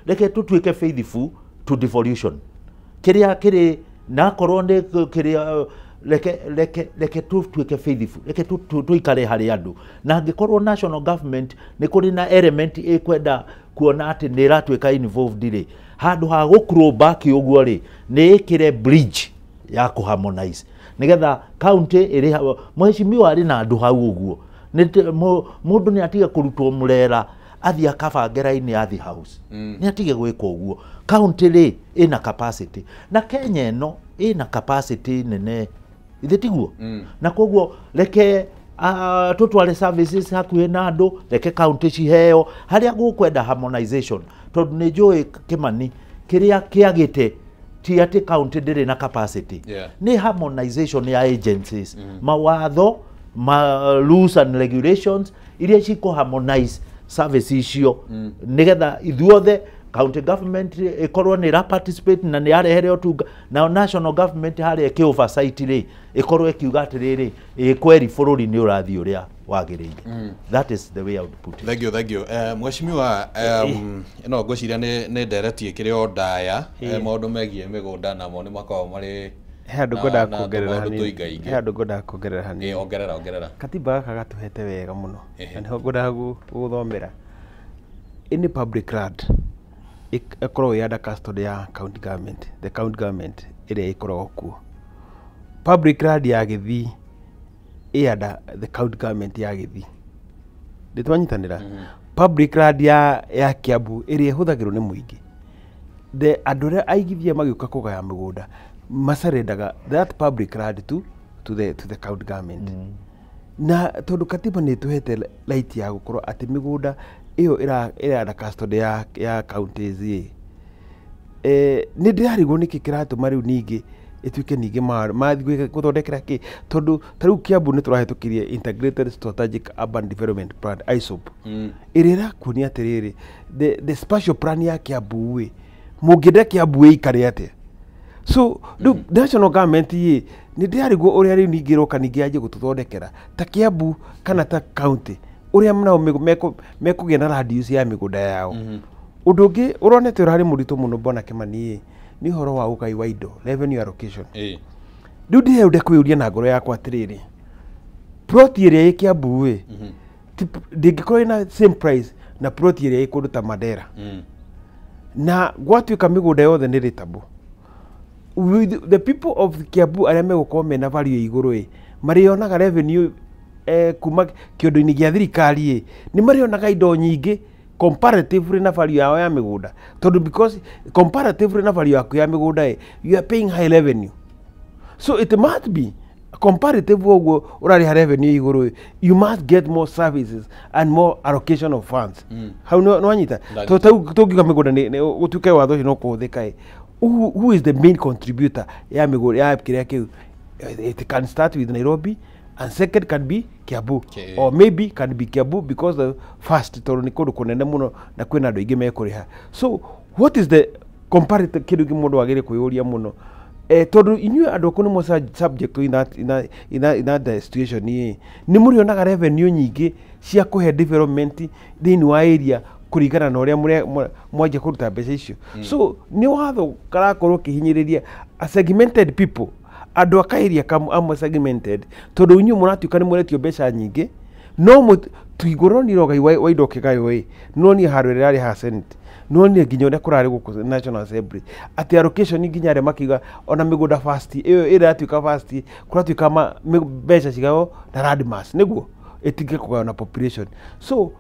reke tutuike faithful to devolution kiria kiri nakorwo ni kiria reke tutuike faithful reke tuikare hari andu na angikorwo national government ni kuri na element ikwenda kuona ati ni ratwika involved ri handu ha gukro back uguo ri ni ikire bridge ya kuharmonize nigetha county iri mheshimiwa ari na andu hau uguo mundu ni atige kurutwo murera athi akabangera-ini athi house ni atige gwika uguo county ri ina capacity na Kenya no ina capacity nene ithitiguo na koguo reke tutware services hakuhe na andu reke county ciheo haria gukwenda harmonization tondu ni njui Kimani kiria kiagite ti ati county ndiri na capacity ni harmonization ya agencies mawatho rules and regulations iria ciko harmonize services icio nigetha ithuothe county government ikorwo ni participate na ni arehere otunga na national government hari ki oversight ri ikorwo ikiuga atiriri kweri bururi ni urathi uria wagiriire that is the way I would put it. Thank you mheshimiwa ino ngwiciria ni ndereti ikirio ndaya maundu megie migunda na mo ni makao mari handu ngoda kugerera hani ongerera katiba kagatuhete wega muno na ho ngoda guthomera in public land ikorwo ya custody ya county government the county government iria ikorwo kuo public land ya Githii iada the county government ya Githii nditwanyitanira public land ya Kiambu iria ihuthagirwo ni muingi the andure aigithia magiuka kugaya migunda masarendaga that public land to the county government na tondu katiba ni tuhete right ya gukorwo ati migunda iyo ira custody ya counties ni ndirarigwo niki kiratuma riu ningi ituike ningi mathi guthondekera ki tondu tariu Kiambu ni turahitukirie integrated strategic urban development plan ISOP irira kunia atiriri the spatial plan ya Kiambu munginde Kiambu ikare ate so national government ni ndirarigwo uria riu ningi roka ningi aje gututhondekera ta Kiambu kana ta county uria mnao mekugia na radius ya migunda yao undu ungi uronete urari muritu muno bona Kimani ni horo wa ugai wa indo revenue allocation riu ndireude kwiuria na ngoro yakwa atiriri plot iria i Kiambu ndingikorwo ina same price na plot iria i kundu ta Mandera na gwatuika migunda yothe ni ritable the people of Kiambu aria megukorwo mena value iguru marionaga revenue kuma kiondo-ini gia thirikari ni marionaga indo nyingi comparatively na value yao ya migunda tondu because comparatively na value yako ya migunda you are paying high revenue so it must be comparative oguo urari ha revenue iguru you must get more services and more allocation of funds how no anyita to tugiga migunda ni utuke watho no kuthika who is the main contributor ya migunda ya kiria kiu it can start with Nairobi and second can be Kiambu or maybe can be Kiambu because the first tondu ni kundu kunene muno na kwina andu ingi mekuriha so what is the comparative kindu ki mundu agire kuyuria muno tondu inyu andu kunu mo subject in that situation ni murionaga revenue nyingi cia kuhe development thini wa area kurigana na uria mwaje kuruta mbeca icio so ni watho karakorwo kihinyiriria a segmented people andu akairia kam amwe segmented tondu inyu muratuika ni muretio mbeca nyingi no tuigoroni rogai wa indo kigayo no ni harwe rari ha senate no ni nginya ne kurari guku National Assembly ati allocation nginya re makiga ona migunda fast iyo ira tuika fast kura tuika mbeca cigao na landmass niguo etige kugana na population so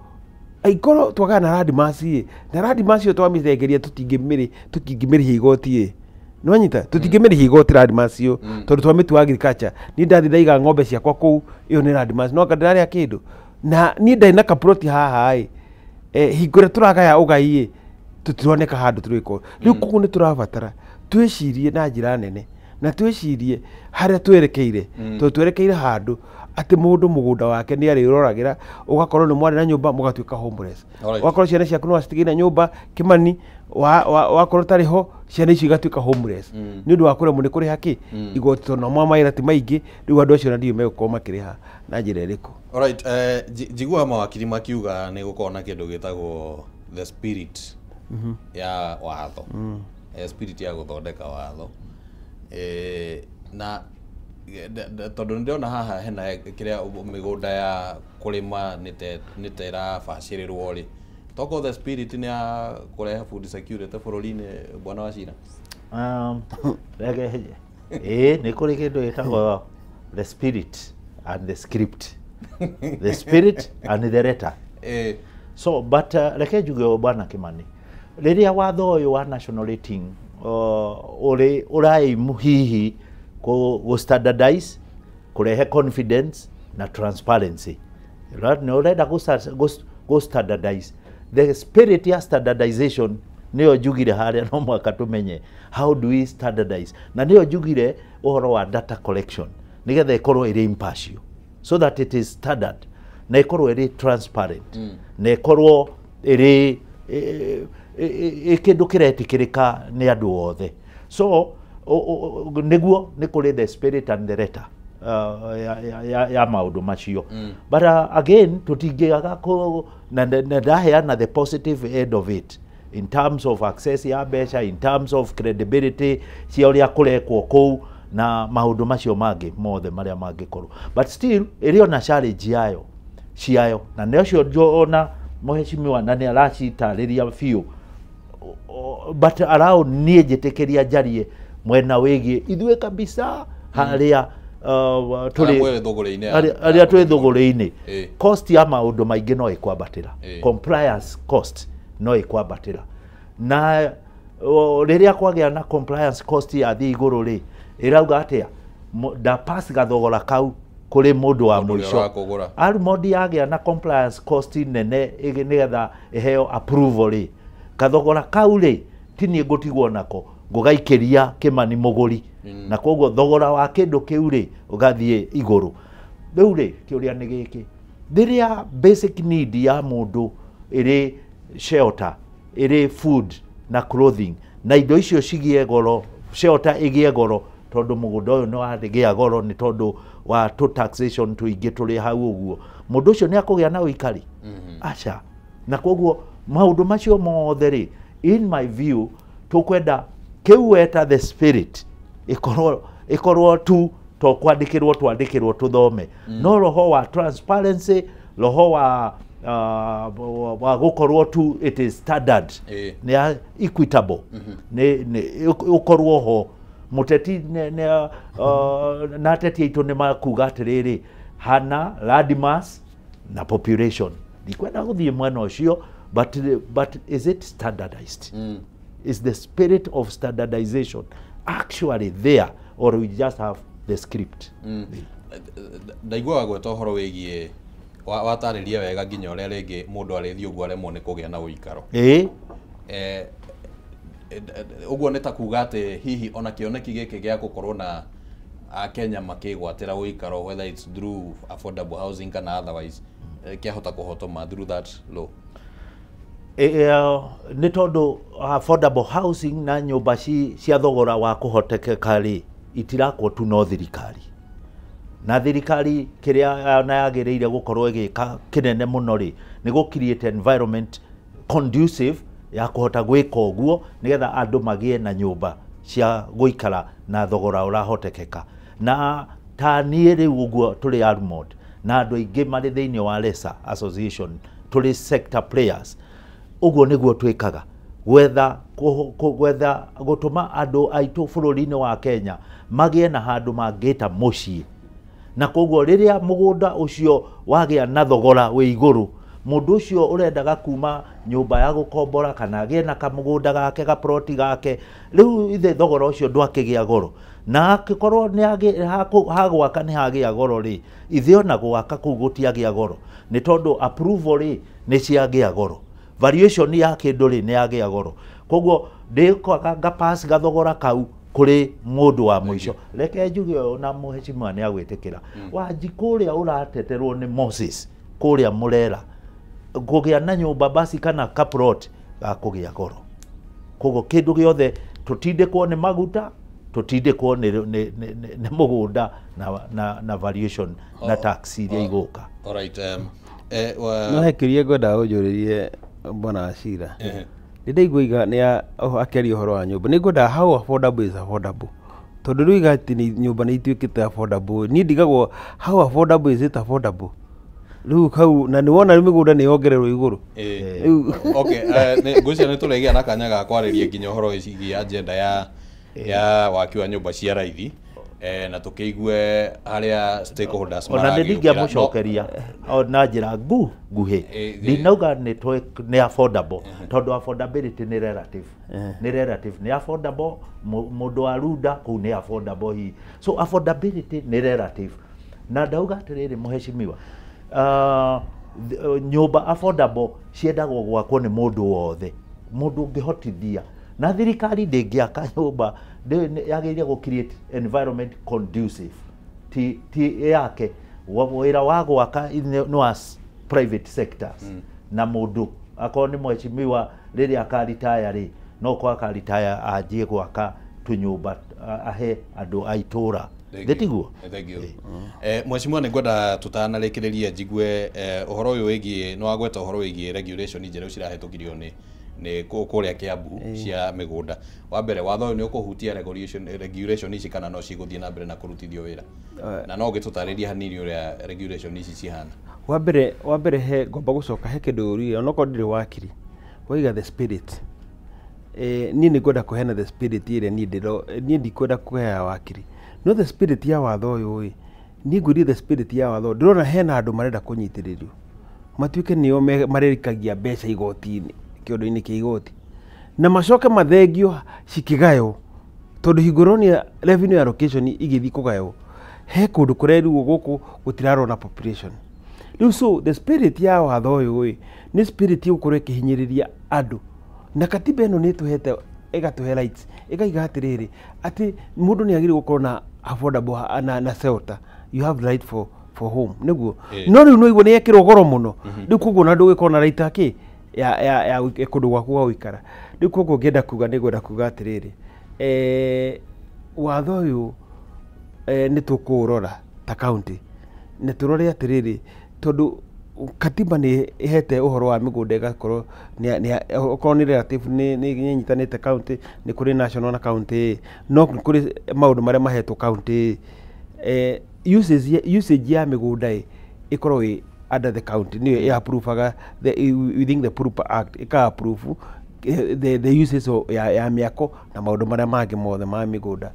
aikoro twaga na landmass na landmass yo twamithegeria tutingimiri higoti no nyita tutingimiri higoti landmass yo tondu twamitu agriculture ni ndathi ndaiga ng'ombe ciakwa kuu iyo ni landmass no kadari akindu na ni ndai na kaproti haha hingure turagaya ugai tutironeka handu turiko riu kugu ni turabatara twicirie na njira nene na twicirie haria twerekeire to twerekeire handu ati mundu mugunda wake ni ari roragira ugakorwo ni mwana na nyumba mugatuika homeless ugakorwo ciana ciaku no citigina nyumba Kimani wakorwo tari ho ciana ici igatuika homeless ni undu wa kuremwo ni kuriha ki igoti to no mamaira ti maingi riu andu acio na ndio megukoma makiriha na njira iriku. Alright, jigua mawakiri makiuga ni gukorwo na kindu gitagwo the spirit ya watho spirit ya guthondeka watho na tondu ndiona haha hena kiria migunda ya kurima nite irabacĩrĩrwo ri toko the spirit ni ya kureha food security bururi-ini bwana Wachira ni kuri kindu gitagwo the spirit and the script the spirit and the letter so but reke njuge bwana Kimani riria watho uyu wa national rating urai hihi go standardize kurehe confidence na transparency right no urenda go standardize the spirit ya standardization niyo njugire haria no mwaka tumenye how do we standardize na niyo njugire uhoro wa data collection nigetha ikorwo iri impartial so that it is standard na ikorwo iri transparent na ikorwo iri kindu kiretikirika ni andu othe so niguo ni kuri the spirit and the letter ya maundu macio but again tutingiaga na ndaheana the positive end of it in terms of access ya mbeca in terms of credibility cia uria kurekwo kou na maundu macio mangi mothe maria mangikorwo but still irio na challenge yayo ciayo na necio njona muheshimiwa na ni aracitariria fiu but arao nie njitikiria njarie mwena wigie ithue kabisa haria aria twi thuguri-ini cost ya maundu maingi no ikwambatira compliance cost no ikwambatira na riria kwagia na compliance cost ya thi iguru ri irauga atia da pass gathogora kau kuri mundu wa mwisho armodi yagia na compliance cost nene nigetha iheo approval ri kathogora kau ri tini ngutigwo nako ngugaikiria Kimani muguri na koguo thogora wa kindu kiu ri ugathie iguru riu ri kiuria ni giki thiria basic need ya mundu iri shelter iri food na clothing na indo icio cigie goro shelter igie goro tondu mugunda uyu no arigia goro ni tondu wa to taxation tuingi turi hau uguo mundu ucio ni akugia na uikari acha na koguo maundu macio mothe ri in my view tukwenda kiweta the spirit ikorwo tu to twandikirwo tuthome no roho wa transparency roho wa gukorwo tu it is standard ni equitable ni ukorwo ho muteti na ateti aitu ni makuga atiriri hana landmass na population ndikwenda guthie mwena ucio but is it standardized is the spirit of standardization actually there or we just have the script ndaigua gweta horo wigie watariria wega nginya uria ringi mundu arithio uguo aremwo ni kugia na uikaro uguo ni ta kuga ati hihi ona kioneki giki gia gukorwo na Kenya makigwatira uikaro whether it's through affordable housing kana otherwise kiahota kuhotoma through that law ni tondu affordable housing na nyumba cia thogora wa kuhotekeka ri itirakwo tu no thirikari na thirikari kiria na yagiriire gukorwo igika kinene muno ri ni gu create environment conducive ya kuhota gwika uguo nigetha andu magie na nyumba cia guikara na thogora urahotekeka na ta nie riu uguo turi Almond na andũ aingĩ marĩ thĩinĩ wa Lesa Association tũrĩ sector players. Ũguo nĩguo twĩkaga gwetha gũtũma andũ aitũ bũrũri-inĩ wa Kenya magĩe na handũ mangĩta mũciĩ, na koguo rĩrĩa mũgũnda ũcio wagĩa na thogora wĩ igũrũ, mũndũ ũcio ũrendaga kuma nyũmba ya gũkombora kana agĩe na kamũgũnda gake gaproti gake, rĩu ithe thogora ũcio ndwakĩgĩa goro, na angĩkorwo hagwaka nĩ hagĩa goro rĩ, ithe ona gwaka kũu gũtiagĩa goro, nĩ tondũ approval rĩ nĩ ciagĩa goro, valuation ya kĩndũ rĩ nĩ yagĩa goro, koguo ndĩkwaga ngapass gathogora kau kuri mũndũ wa mũico. Reke njuge na mũheshimiwa nĩ agwĩtĩkĩra Wanjikũ ũrĩa ũrateterwo nĩ Moses kũrĩa Mũrera kũgĩa na nyũmba basi kana kaprot gakũgĩa goro, koguo kĩndũ gĩothe tũtindĩkwo nĩ maguta, tũtindĩkwo nĩ mũgũnda na valuation na tax iria igũka. Alright, no hekirie ngwenda ũnjũrĩrie Bwana Wachira. Nĩndaigua nĩ akĩaria ũhoro wa nyũmba, nĩngwenda how affordable is affordable, tondũ rĩu iga atĩ nyũmba nĩ ituĩkĩte affordable, niĩ ndigagwo how affordable is it affordable rĩu kau, na nĩwona mĩgũnda nĩ yongererwo igũrũ. Okay, ngwĩciria nĩ tũrĩgĩa na kanya ga kwarĩria nginya ũhoro wĩgiĩ agenda ya waki wa nyũmba cia raithi, na tukĩigue harĩa stakeholders ona ndingĩamũcokeria na njĩra nguhĩ, ndinauga nĩ affordable, tondũ affordability nĩ relative, nĩ relative, nĩ affordable mũndũ wa Runda kũu nĩ affordable hihi, so affordability nĩ relative, na ndauga atĩrĩrĩ mũheshimiwa, nyũmba affordable ciendagwo gwakwo nĩ mũndũ wothe, mũndũ ũngĩhotithia, na thirikari ndĩngĩaka nyũmba yagĩrĩire gũ create environment conducive ti yake wĩra wa gwaka no as private sectors, na mũndũ akorwo nĩ mũheshimiwa rĩrĩa akaritaya rĩ no kwa akaritaya anjie gwaka tũnyũmba ahe andũ a itũra Tiguo. Thank you. Mheshimiwa nĩ ngwenda tutanarĩkĩrĩria njigue ũhoro ũyũ wĩgiĩ no agweta ũhoro wĩgiĩ regulation njerũ cirahetũkirio nĩ kũrĩa Kiambu cia mĩgũnda. Wa mbere watho ũyũ nĩ ũkũhutia regulation ici kana no cigũthiĩ na mbere na kũrutithio wĩra, na no ũgĩtũtarĩria hanini ũrĩa regulation ici cihana. Wa mbere he ngomba gũcoka he kĩndũ ũrĩa onokorwo ndĩrĩ wakiri waiga the spirit, niĩ nĩ ngwenda kũheana the spirit ĩrĩa niĩ ndikwenda kũheana wakiri, no the spirit ya watho ũyũ niĩ ngwĩrie the spirit ya watho ndĩrona hena andũ marenda kũnyitĩrĩrio matuĩke nĩo marerikagia mbeca igoti-inĩ kĩondo-inĩ kĩa igoti na macoke mathengio cikĩgaywo, tondũ hingũronia revenue allocation igĩthiĩ kũgaywo he kũndũ kũrerwo gũkũ gũtirarwo na population. Rĩu so the spirit ya watho ũyũ nĩ spirit gũkorwo ĩkĩhinyĩrĩria andũ, na katiba ĩno nĩ tũhete ĩgatũhe rights ĩkaiga atĩrĩrĩ atĩ mũndũ nĩ agĩrĩirwo gũkorwo na affordable na shelter, you have right for home nĩguo, no rĩu no igua nĩ ekĩrwo goro mũno, rĩu koguo na ndũgĩkorwo na right akĩ ya kũndũ gwaku gwa gũikara. Rĩu koguo ngĩenda kuga nĩ ngwenda kuga atĩrĩrĩ watho ũyũ nĩ tũkũũrora ta county nĩ tũrore atĩrĩrĩ, tondũ katiba nĩ ihete ũhoro wa mĩgũnda ĩgakorwo okorwo nĩ relative nĩ nyitanĩte county, nĩ kũrĩ national na county, no kũrĩ maũndũ marĩa mahetwo county, usage ya mĩgũnda ĩkorwo under the county nĩyo approvaga within the Proper Act approve the uses ya mĩako na maũndũ marĩa mangĩ mothe ma mĩgũnda,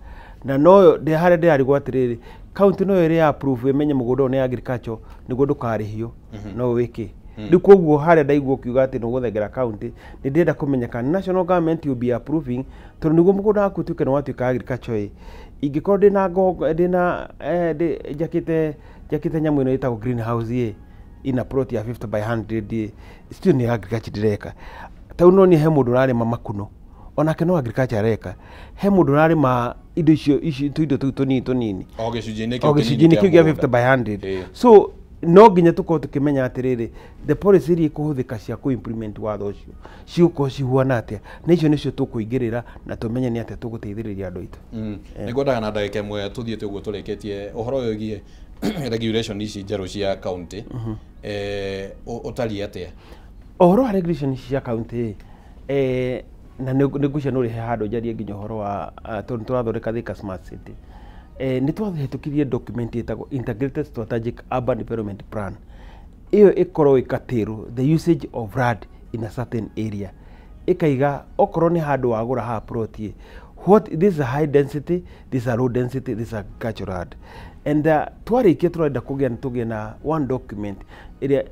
na no harĩa ndĩrarigwo atĩrĩrĩ county no ĩrĩa approve ĩmenye mũgũnda ũyũ nĩ agriculture nĩguo ndũkarĩhio no wĩke. Rĩu koguo harĩa ndaigua ũkiuga atĩ nĩ gũthengera county nĩ ndĩrenda kũmenya kana national government will be approving, tondũ nĩguo mũgũnda waku ũtuĩke nĩ watuĩka agriculture ingĩkorwo njakĩte nyamũ ĩno ĩtagwo greenhouse ina plot ya 50 by 100 still nĩ agriculture ndĩreka. Tau no nĩ he mũndũ ũrarĩma makuno onake no agriculture areka, he mũndũ ũrarĩma indo icio tuindo tũu tũnini o gĩcunjĩ-inĩ kĩu gĩa 50 by 100. So no nginya tũkorwo tũkĩmenya atĩrĩrĩ the policy iria ikũhũthĩka cia kũ-implement watho ũcio cigũkorwo cihuana atĩa, na icio nĩcio tũkũingĩrĩra na tũmenye nĩ atĩa tũgũteithĩrĩria andũ aitũ. Nĩ ngwendaga na ndagĩka ĩmwe tũthiĩte ũguo tũrĩkĩtie ũhoro ũyũ wĩgiĩ regulation ici njerũ cia county ũtariĩ atĩa? Ũhoro wa regulation ici cia county na nĩ ngwĩciria nĩ ũrĩ handũ njarie nginya ũhoro wa tũrathondeka Thika Smart City. nĩ twahĩtũkirie document ĩtagwo Integrated Strategic Urban Development Plan. Iyo ĩkorwo ĩkatĩrwo the usage of land in a certain area. Ĩkaiga okorwo nĩ handũ wagũra ha plot this is a high density, this is a low density, this is a agricultural land. And twarĩkia tũrenda kũgĩa na one document ĩrĩa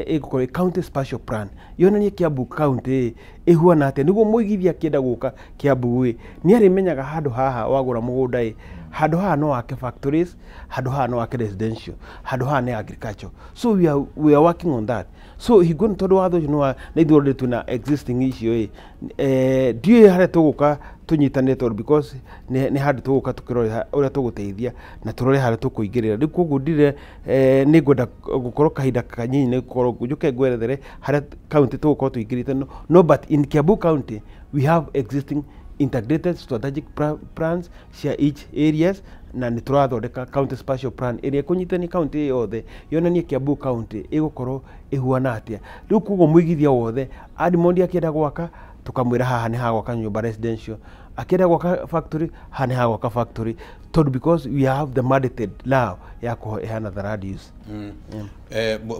ĩgũkorwo county spatial plan yonanie Kiambu county ĩhuana atĩa, nĩguo mũigithia akĩenda gũka Kiambu nĩ arĩmenyaga handũ haha wagũra mũgũnda handũ haha no wake factories, handũ haha no wake residential, handũ haha nĩ agriculture. So we are working on that. So hingo nĩ tondũ watho ũcio nĩ ithuĩ tuna existing icio ndiũĩ harĩa tũgũka tũnyitanĩre tondũ because nĩ handũ tũgũka tũkĩrora ũrĩa tũgũteithia na tũrore harĩa tũkũingĩrĩra. Rĩu koguo ndire nĩ ngwenda gũkorwo kahinda kanyinyi nĩ gũkorwo njũke ngwerethere harĩa county tũgũkorwo tũingĩrĩte. No, but in Kiambu County we have existing integrated strategic plans cia each areas, na nĩ tũrathondeka county spatial plan ĩrĩa kũnyitania county yothe yonanie Kiambu County ĩgũkorwo ĩhuana atĩa. Rĩu koguo mũigithia wothe Admondi akĩenda gwaka tukamwĩra haha nĩ ha gwaka nyũmba residential, akĩenda gwaka factory haha nĩ ha gwaka factory, tondũ because we have the mandated now ya kũheana the land use.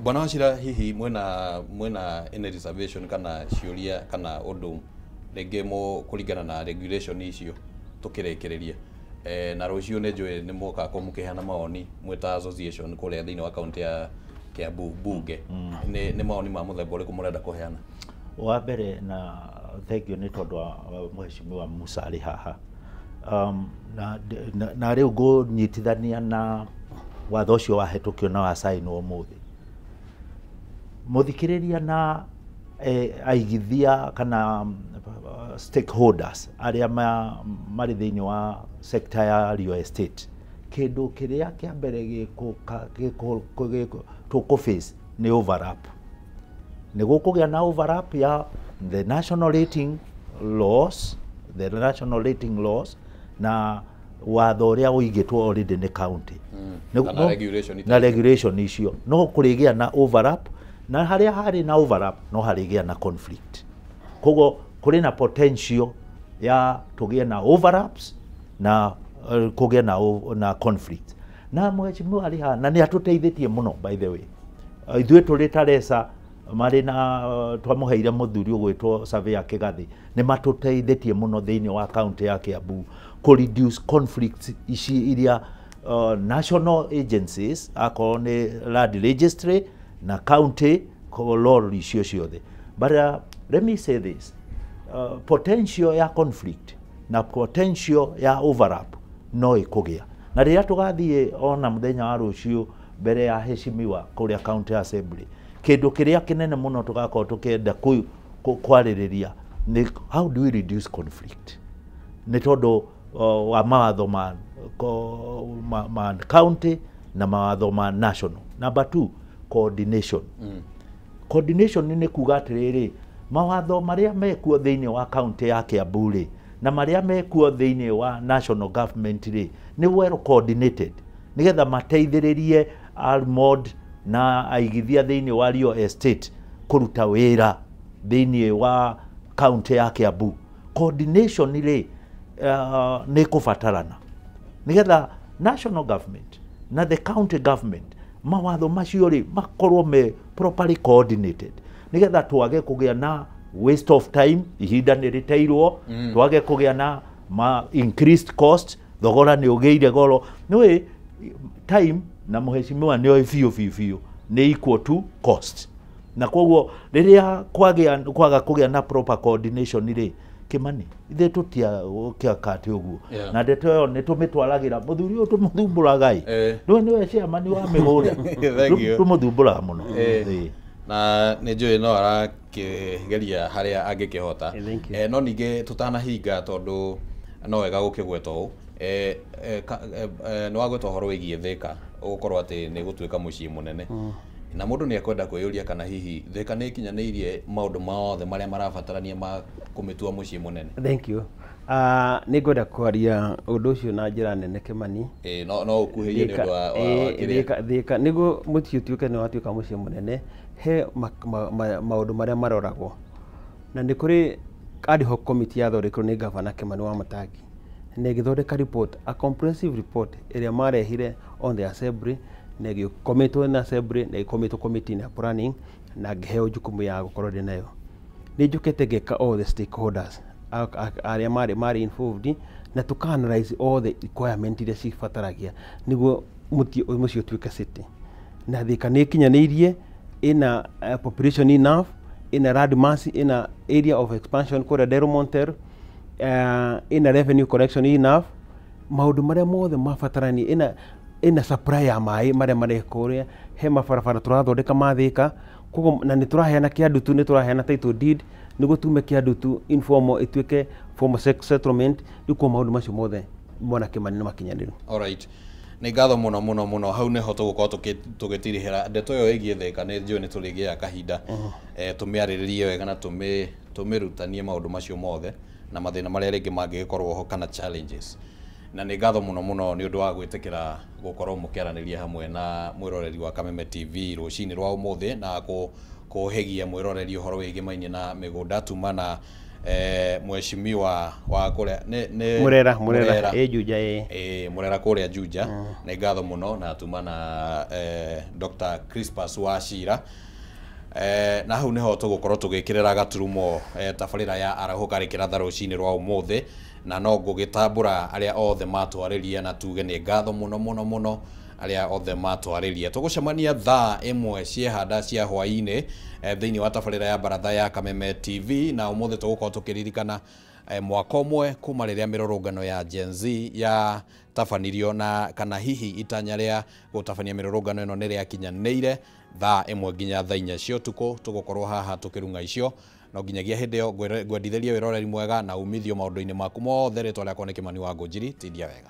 Bwana Wachira, hihi mwena in reservation kana ciũria kana ũndũ rĩngĩ kũringana na regulation icio tũkĩrekereria na rũciũ nĩ njũĩ nĩ mũka kũmũkĩheana mawoni mwĩta association kũrĩa thĩinĩ wa kaunti ya Kiambu bunge, nĩ mawoni ma mũthemba ũrĩkũ mũrenda kũheana? Wa mbere na thank you nĩ tondũ wa Mheshimiwa Musa arĩ haha, na rĩu ngũnyitithania na watho ũcio wahetũkio na wa sign ũmũthĩ. Mũthikĩrĩria na aigithia kana stakeholders arĩa marĩ thĩinĩ wa sector ya real estate, kĩndũ kĩrĩa kĩa mbere tũkũface nĩ overlap. Nĩ gũkũgĩa na overlap ya the national rating laws na watho ũrĩa ũigĩtwo already nĩ county na regulation icio, no kũrĩgĩa na overlap, na harĩa harĩ na overlap no harĩgĩa na conflict. Koguo kũrĩ na potential ya tũgĩe na overlaps na kũgĩa na conflict. Na Mheshimiwa arĩ haha na nĩ atũteithĩtie mũno, by the way. Ithuĩ tũrĩ Taresa marĩ na twamũheire mũthuri ũgwĩtwo Surveyor Kĩgathĩ, nĩ matũteithĩtie mũno thĩinĩ wa county ya Kiambu kũ reduce conflicts ici iria national agencies akorwo nĩ land registry na county law icio ciothe. But let me say this, potential ya conflict na potential ya overlap no ĩkũgĩa, na rĩrĩa tũgathiĩ ona mũthenya wa rũciũ mbere ya heshimiwa kũrĩa county assembly, kĩndũ kĩrĩa kĩnene mũno tũgakorwo tũkĩenda kwarĩrĩria nĩ how do we reduce conflict, nĩ tondũ wa mawatho ma county na mawatho ma national. Number 2, coordination. Coordination nĩ kuga atĩrĩrĩ, mawatho marĩa mekuo thĩinĩ wa county ya Kiambu rĩ na marĩa mekuo thĩinĩ wa national government rĩ nĩ well coordinated, nĩgetha mateithĩrĩrie ALMOD na aigithia thĩinĩ wa real estate kũruta wĩra thĩinĩ wa county ya Kiambu. Coordination rĩ nĩ kũbatarana, nĩgetha national government na the county government mawatho macio rĩ makorwo me properly coordinated, nĩgetha twage kũgĩa na waste of time, ihinda nĩ rĩteirwo, twage kũgĩa na increased cost, thogora nĩ ũgĩire goro. Nĩ time na Mheshimiwa nĩ biũ nĩ equal to cost, na koguo rĩrĩa kwaga kũgĩa na proper coordination rĩ Kimani ithe tũtiakate ũguo, na ndeto ĩyo nĩ tũmĩtwaragĩra mũthuri ũyũ tũmũthumbũraga nĩwe chairman wa mĩgũnda tũmũthumbũraga mũno. Na nĩ njũĩ no arakĩgeria harĩa angĩkĩhota, no ningĩ tũtanahinga tondũ no wega gũkĩgweta ũũ, nĩ wagweta ũhoro wĩgiĩ Thika ũgũkorwo atĩ nĩ gũtuĩka mũciĩ mũnene, na mũndũ nĩ ekwenda kwĩyũria kana hihi Thika nĩ ikinyanĩirie maũndũ mothe marĩa marabatarania ma kũmĩtua mũciĩ mũnene. Thank you. Nĩ ngwenda kwaria ũndũ ũcio na njĩra nene Kimani. No ũkuhĩrie nĩ ũndũ wa kĩrĩa Thika nĩguo mũciĩ ũtuĩke nĩ watuĩka mũciĩ mũnene, he maũndũ marĩa maroragwo, na nĩ kũrĩ ad hoc committee yathondekirwo nĩ Gavana Kimani Wamatangi, na igithondeka report, a comprehensive report ĩrĩa marehire on the assembly, na ĩgĩkomitwo na assembly, na ĩgĩkomitwo committee ya planning, na ngĩheo jukumu ya gũkorwo ndĩ nayo. Nĩ njũkĩte ngeka all the stakeholders arĩa marĩ involved, na tũka-analyze all the requirement iria cibataragia nĩguo mũciĩ ũtuĩke city. Na Thika nĩ ĩkinyanĩirie, ĩna population enough, ĩna land mass, ĩna area of expansion kũrĩa Delmonte, ĩna revenue collection enough, maũndũ marĩa mothe mabatarania, ĩna supply ya maĩ marĩa marĩ kũrĩa, he mabarabara tũrathondeka ma Thika, koguo na nĩ tũraheana Kĩandutu, nĩ tũraheana title deed nĩguo tume Kĩandutu informal ĩtuĩke formal settlement, rĩu maũndũ macio mothe Mwana Kĩmani nĩ makinyanĩru. Alright. Nĩ ngatho mũno hau nĩho tũgũkorwo tũgĩtirihĩra ndeto ĩyo ĩgiĩ Thika. Nĩ njũĩ nĩ tũrĩgĩaga kahinda tũmĩarĩrĩrie wega na tũmĩrutanie maũndũ macio mothe na mathĩna marĩa rĩngĩ mangĩgĩkorwo ho kana challenges. Na nĩ ngatho mũno nĩ ũndũ wa gwĩtĩkĩra gũkorwo mũkĩaranĩria hamwe na mwĩroreri wa Kameme TV rũcinĩ rwa ũmũthĩ na kũhegia mwĩroreri ũhoro wĩgiĩ mainĩ na mĩgũnda tuma na mheshimiwa wa kũrĩa Murera Juja Murera kũrĩa Juja. Nĩ ngatho mũno na tuma na Dr. Crispus Wachira. Na hau nĩho tũgũkorwo tũgĩkĩrĩra gaturumo tabarĩra ya Arahũka rĩkĩratha rũcinĩ rwa ũmũthĩ, na no ngũgĩtambũra arĩa othe matwarĩria na tuge nĩ ngatho mũno arĩa othe matwarĩria. Tũgũcemania thaa 1 ciehanda cia hwaĩ-inĩ thĩinĩ wa tabarĩra ya Baratha ya Kameme TV, na ũmũthĩ tũgũkorwo tũkĩririkana mwaka ũmwe kuma rĩrĩa mĩrũrũngano ya Gen Z ya tabanirio, na kana hihi itanya rĩa gũtabania mĩrũrũngano ĩno nĩ rĩakinyanĩire. Thaa 1 nginya thaa 4 cia ũtukũ tũgũkorwo haha tũkĩrunga icio, no nginyagia hĩndĩ ĩyo ngwendithĩrie wĩroreri mwega na umithio maũndũ-inĩ maku mothe. Rĩtwa rĩakwa nĩ Kĩmani wa Ngũnjiri, tindia wega.